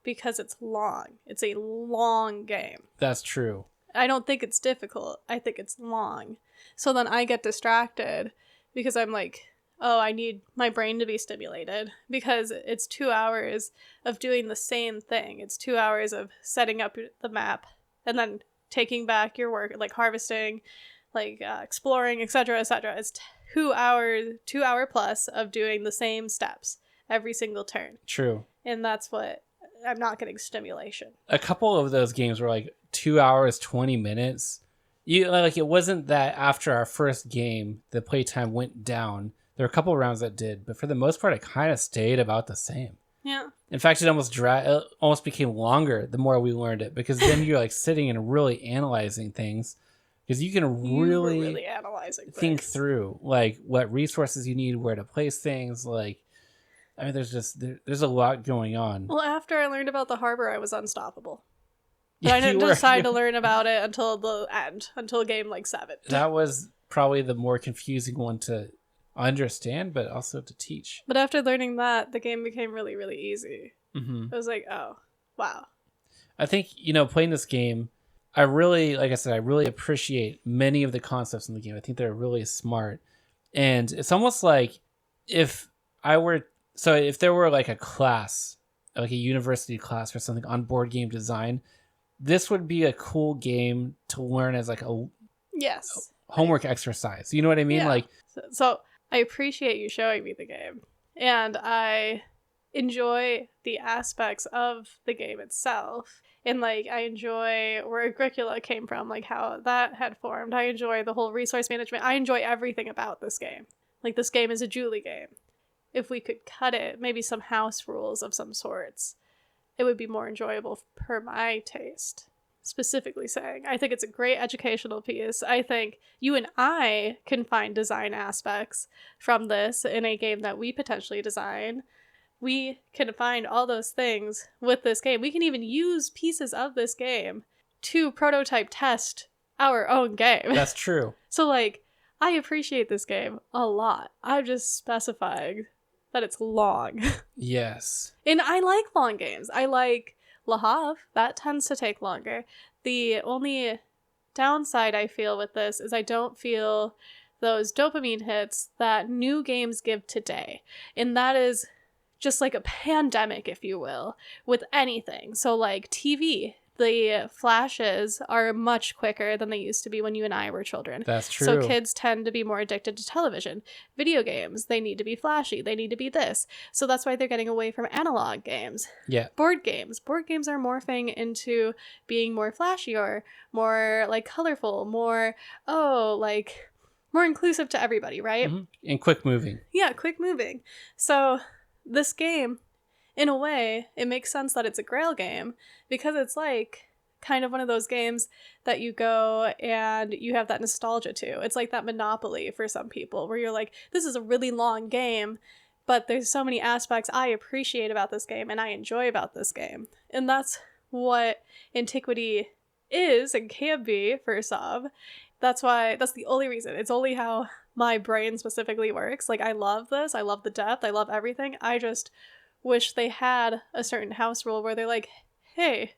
because it's long. It's a long game. That's true. I don't think it's difficult. I think it's long. So then I get distracted because I'm like, oh, I need my brain to be stimulated because it's 2 hours of doing the same thing. It's 2 hours of setting up the map and then taking back your work, like harvesting, like exploring, etc., etc. It's 2 hour plus of doing the same steps every single turn. True. And that's what I'm not getting stimulation. A couple of those games were like 2 hours, 20 minutes. It wasn't that after our first game, the playtime went down. There were a couple of rounds that did, but for the most part, it kind of stayed about the same. Yeah. In fact, it almost became longer the more we learned it, because then you're like sitting and really analyzing things, because you can really analyzing think things through like what resources you need, where to place things. Like, I mean, there's a lot going on. Well, after I learned about the harbor, I was unstoppable. But I didn't decide to learn about it until the end, until game like 7. That was probably the more confusing one to understand, but also to teach. But after learning that, the game became really, really easy. Mm-hmm. It was like, oh, wow. I think, playing this game, I really appreciate many of the concepts in the game. I think they're really smart. And it's almost like if there were like a class, like a university class or something on board game design, this would be a cool game to learn as like a homework exercise. You know what I mean? Yeah. Like, so I appreciate you showing me the game, and I enjoy the aspects of the game itself, and like I enjoy where Agricola came from, like how that had formed. I enjoy the whole resource management. I enjoy everything about this game. Like, this game is a Julie game. If we could cut it, maybe some house rules of some sorts, it would be more enjoyable per my taste. Specifically saying, I think it's a great educational piece. I think you and I can find design aspects from this in a game that we potentially design. We can find all those things with this game. We can even use pieces of this game to prototype test our own game. That's true. So, like, I appreciate this game a lot. I'm just specifying that it's long. Yes. And I like long games. I like Le Havre. That tends to take longer. The only downside I feel with this is I don't feel those dopamine hits that new games give today. And that is just like a pandemic, if you will, with anything. So like TV, the flashes are much quicker than they used to be when you and I were children. That's true. So kids tend to be more addicted to television. Video games, they need to be flashy. They need to be this. So that's why they're getting away from analog games. Yeah. Board games. Board games are morphing into being more flashy or more like colorful, more, like more inclusive to everybody, right? Mm-hmm. And quick moving. Yeah, quick moving. So this game, in a way, it makes sense that it's a Grail game because it's like kind of one of those games that you go and you have that nostalgia to. It's like that Monopoly for some people where you're like, this is a really long game, but there's so many aspects I appreciate about this game and I enjoy about this game. And that's what Antiquity is and can be for Sub. That's the only reason. It's only how my brain specifically works. Like, I love this. I love the depth. I love everything. I just wish they had a certain house rule where they're like, hey,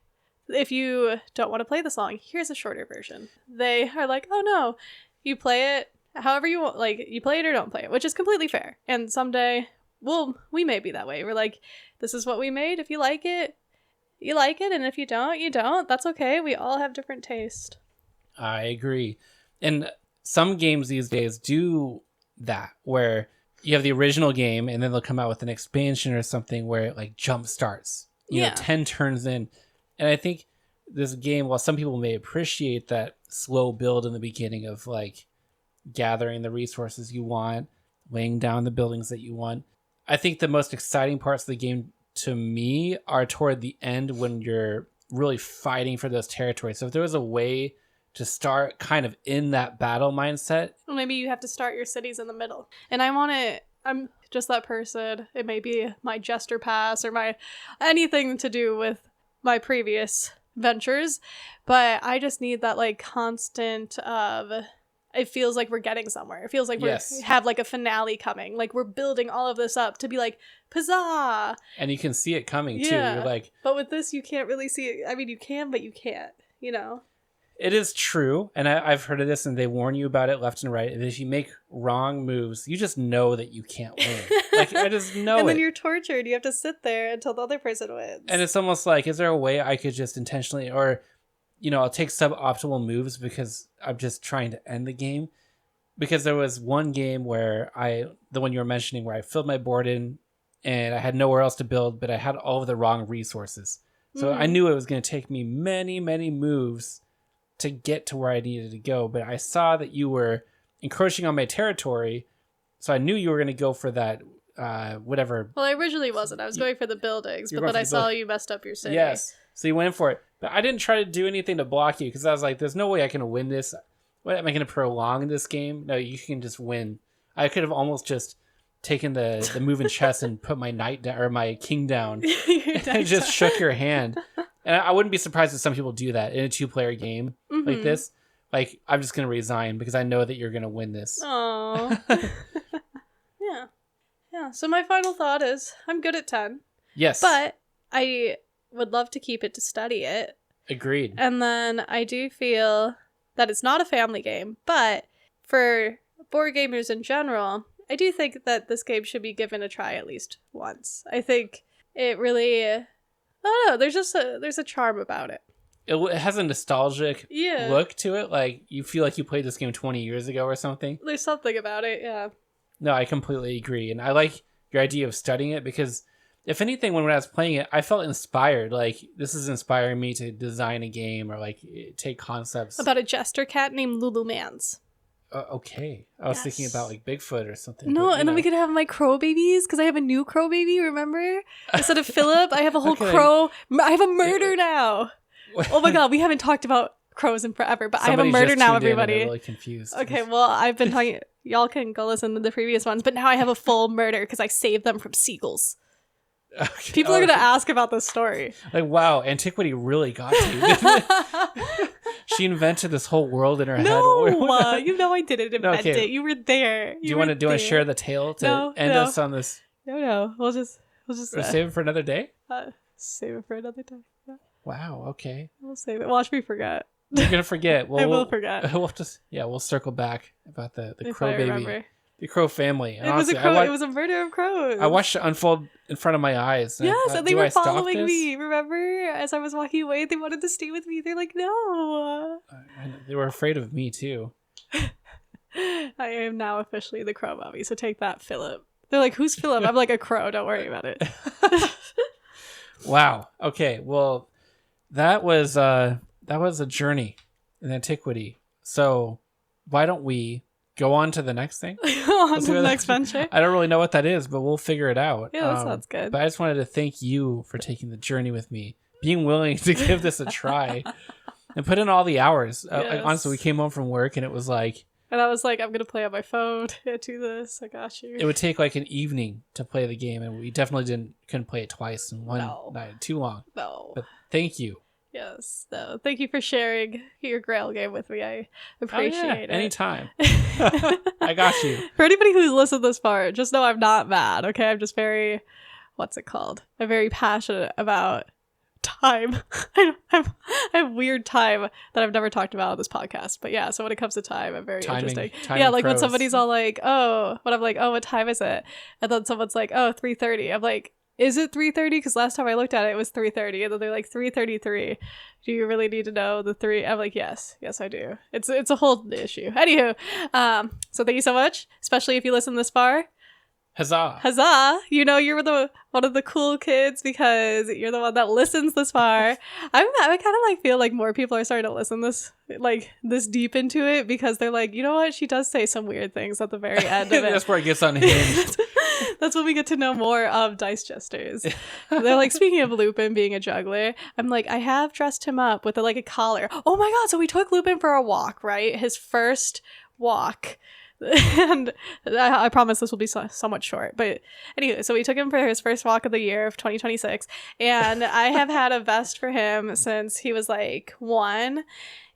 if you don't want to play this long, here's a shorter version. They are like, oh no, you play it however you want, like you play it or don't play it, which is completely fair. And someday, we may be that way. We're like, this is what we made. If you like it, you like it. And if you don't, you don't. That's okay. We all have different taste. I agree. And some games these days do that, where you have the original game and then they'll come out with an expansion or something where it like jump starts, you know, 10 turns in. And I think this game, while some people may appreciate that slow build in the beginning of like gathering the resources you want, laying down the buildings that you want, I think the most exciting parts of the game to me are toward the end when you're really fighting for those territories. So if there was a way to start kind of in that battle mindset. Well, maybe you have to start your cities in the middle. And I'm just that person. It may be my jester pass or my anything to do with my previous ventures, but I just need that like constant of it feels like we're getting somewhere. It feels like we have like a finale coming. Like we're building all of this up to be like, huzzah! And you can see it coming too. You're like, but with this, you can't really see it. I mean, you can, but you can't, you know? It is true. And I've heard of this and they warn you about it left and right. And if you make wrong moves, you just know that you can't win. Like, I just know and then you're tortured. You have to sit there until the other person wins. And it's almost like, is there a way I could just intentionally, or, you know, I'll take suboptimal moves because I'm just trying to end the game. Because there was one game where the one you were mentioning, where I filled my board in and I had nowhere else to build, but I had all of the wrong resources. So I knew it was going to take me many, many moves to get to where I needed to go. But I saw that you were encroaching on my territory. So I knew you were going to go for that, whatever. Well, I originally wasn't. I was going for the buildings, but then I saw you messed up your city. Yes. So you went in for it. But I didn't try to do anything to block you because I was like, there's no way I can win this. What am I going to prolong this game? No, you can just win. I could have almost just taken the move in chess and put my knight down or my king down and just shook your hand. And I wouldn't be surprised if some people do that in a 2-player game like this. Like, I'm just going to resign because I know that you're going to win this. Aww. Yeah. So my final thought is I'm good at 10. Yes. But I would love to keep it to study it. Agreed. And then I do feel that it's not a family game. But for board gamers in general, I do think that this game should be given a try at least once. I think it really... I don't know. There's a charm about it. It has a nostalgic look to it. Like, you feel like you played this game 20 years ago or something. There's something about it, yeah. No, I completely agree. And I like your idea of studying it because, if anything, when I was playing it, I felt inspired. Like, this is inspiring me to design a game or, like, take concepts. About a jester cat named Lulu Mans. Okay. I was thinking about like Bigfoot or something. No, and then we could have my crow babies because I have a new crow baby, remember? Instead of Philip, I have a whole crow. I have a murder now. Oh my god, we haven't talked about crows in forever, but I have a murder now, everybody. I'm really confused. Okay, well, I've been talking... Y'all can go listen to the previous ones, but now I have a full murder because I saved them from seagulls. Okay. People are going to ask about this story. Like, wow, Antiquity really got you, didn't it? She invented this whole world in her head. No, you know I didn't invent it. You were there. Do you want to share the tale to end us on this? No. We'll just save it for another day? Save it for another day. Yeah. Wow, okay. We'll save it. Watch me forget. You're going to forget. I will forget. We'll circle back about the crow baby. Remember. The crow family. And it was a crow. It was a murder of crows. I watched it unfold in front of my eyes. Yes, and they were following me. Remember, as I was walking away, they wanted to stay with me. They're like, no. They were afraid of me too. I am now officially the crow mommy. So take that, Philip. They're like, who's Philip? I'm like a crow. Don't worry about it. Wow. Okay. Well, that was a journey in Antiquity. So why don't we go on to the next thing? On to the next venture? I don't really know what that is, but we'll figure it out. Yeah, that sounds good. But I just wanted to thank you for taking the journey with me, being willing to give this a try, and put in all the hours. Yes. Honestly, we came home from work, and it was like... And I was like, I'm going to play on my phone. Yeah, do this. I got you. It would take like an evening to play the game, and we definitely couldn't play it twice in one night. Too long. No. But thank you. Yes. No. Thank you for sharing your Grail game with me. I appreciate it. Anytime. I got you. For anybody who's listened this far, just know I'm not mad, okay? I'm just very, what's it called? I'm very passionate about time. I have weird time that I've never talked about on this podcast. But yeah, so when it comes to time, I'm very interesting. Yeah, like when somebody's all like, oh, when I'm like, oh, what time is it? And then someone's like, oh, 3:30. I'm like, is it 3:30? Because last time I looked at it, it was 3:30. And then they're like, 3:33. Do you really need to know the 3? I'm like, yes, I do. It's a whole issue. Anywho, so thank you so much, especially if you listen this far. Huzzah. Huzzah. You know, you're one of the cool kids because you're the one that listens this far. I kind of like feel like more people are starting to listen this deep into it because they're like, you know what? She does say some weird things at the very end of it. That's where it gets unhinged. That's when we get to know more of Dicejesters. They're like, speaking of Lupin being a juggler, I'm like, I have dressed him up with a collar. Oh my god, so we took Lupin for a walk, right? His first walk. And I promise this will be somewhat short. But anyway, so we took him for his first walk of the year of 2026. And I have had a vest for him since he was like 1.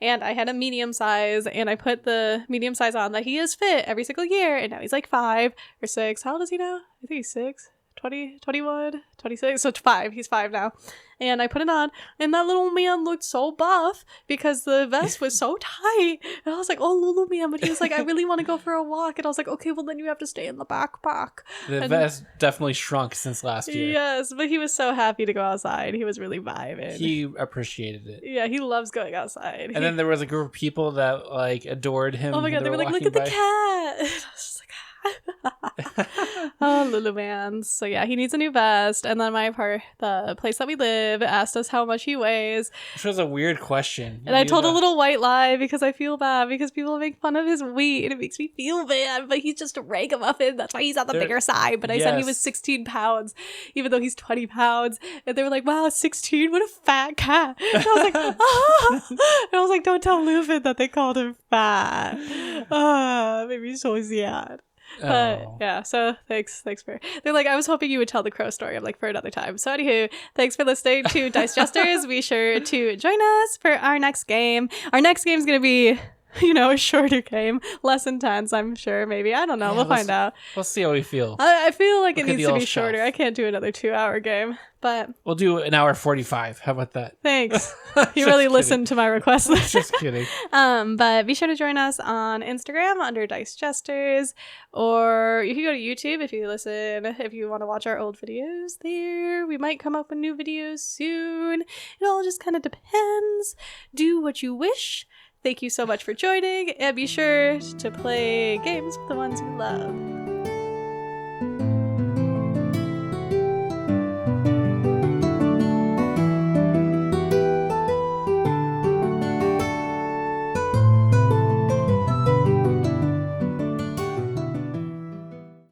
And I had a medium size, and I put the medium size on that he is fit every single year. And now he's like 5 or 6. How old is he now? I think he's 6. 20, 21, 26, so it's 5. He's 5 now. And I put it on, and that little man looked so buff because the vest was so tight. And I was like, oh, little man. But he was like, I really want to go for a walk. And I was like, okay, well, then you have to stay in the backpack. The vest definitely shrunk since last year. Yes, but he was so happy to go outside. He was really vibing. He appreciated it. Yeah, he loves going outside. And then there was a group of people that like adored him. Oh my God, they were like, look at the cat. I was just like, oh, Lulu man. So yeah, he needs a new vest. And then the place that we live asked us how much he weighs, which was a weird question. And I told a little white lie because I feel bad because people make fun of his weight and it makes me feel bad. But he's just a ragamuffin. That's why he's on the bigger side. But I said he was 16 pounds, even though he's 20 pounds. And they were like, wow, 16? What a fat cat. And I was like, ah. And I was like, don't tell Lufin that they called him fat. Made me so sad. But yeah, so thanks for, they're like, I was hoping you would tell the crow story. I'm like, for another time. So anywho, thanks for listening to Dice Jesters. Be sure to join us for our next game. Our next game is going to be, a shorter game, less intense, I'm sure. Maybe, I don't know. We'll find out. We'll see how we feel. I feel like it needs to be shorter. I can't do another 2-hour game, but we'll do an hour 45. How about that? Thanks. You really listened to my request. Just kidding. But be sure to join us on Instagram under Dice Jesters, or you can go to YouTube if you want to watch our old videos there. We might come up with new videos soon. It all just kind of depends. Do what you wish. Thank you so much for joining, and be sure to play games with the ones you love.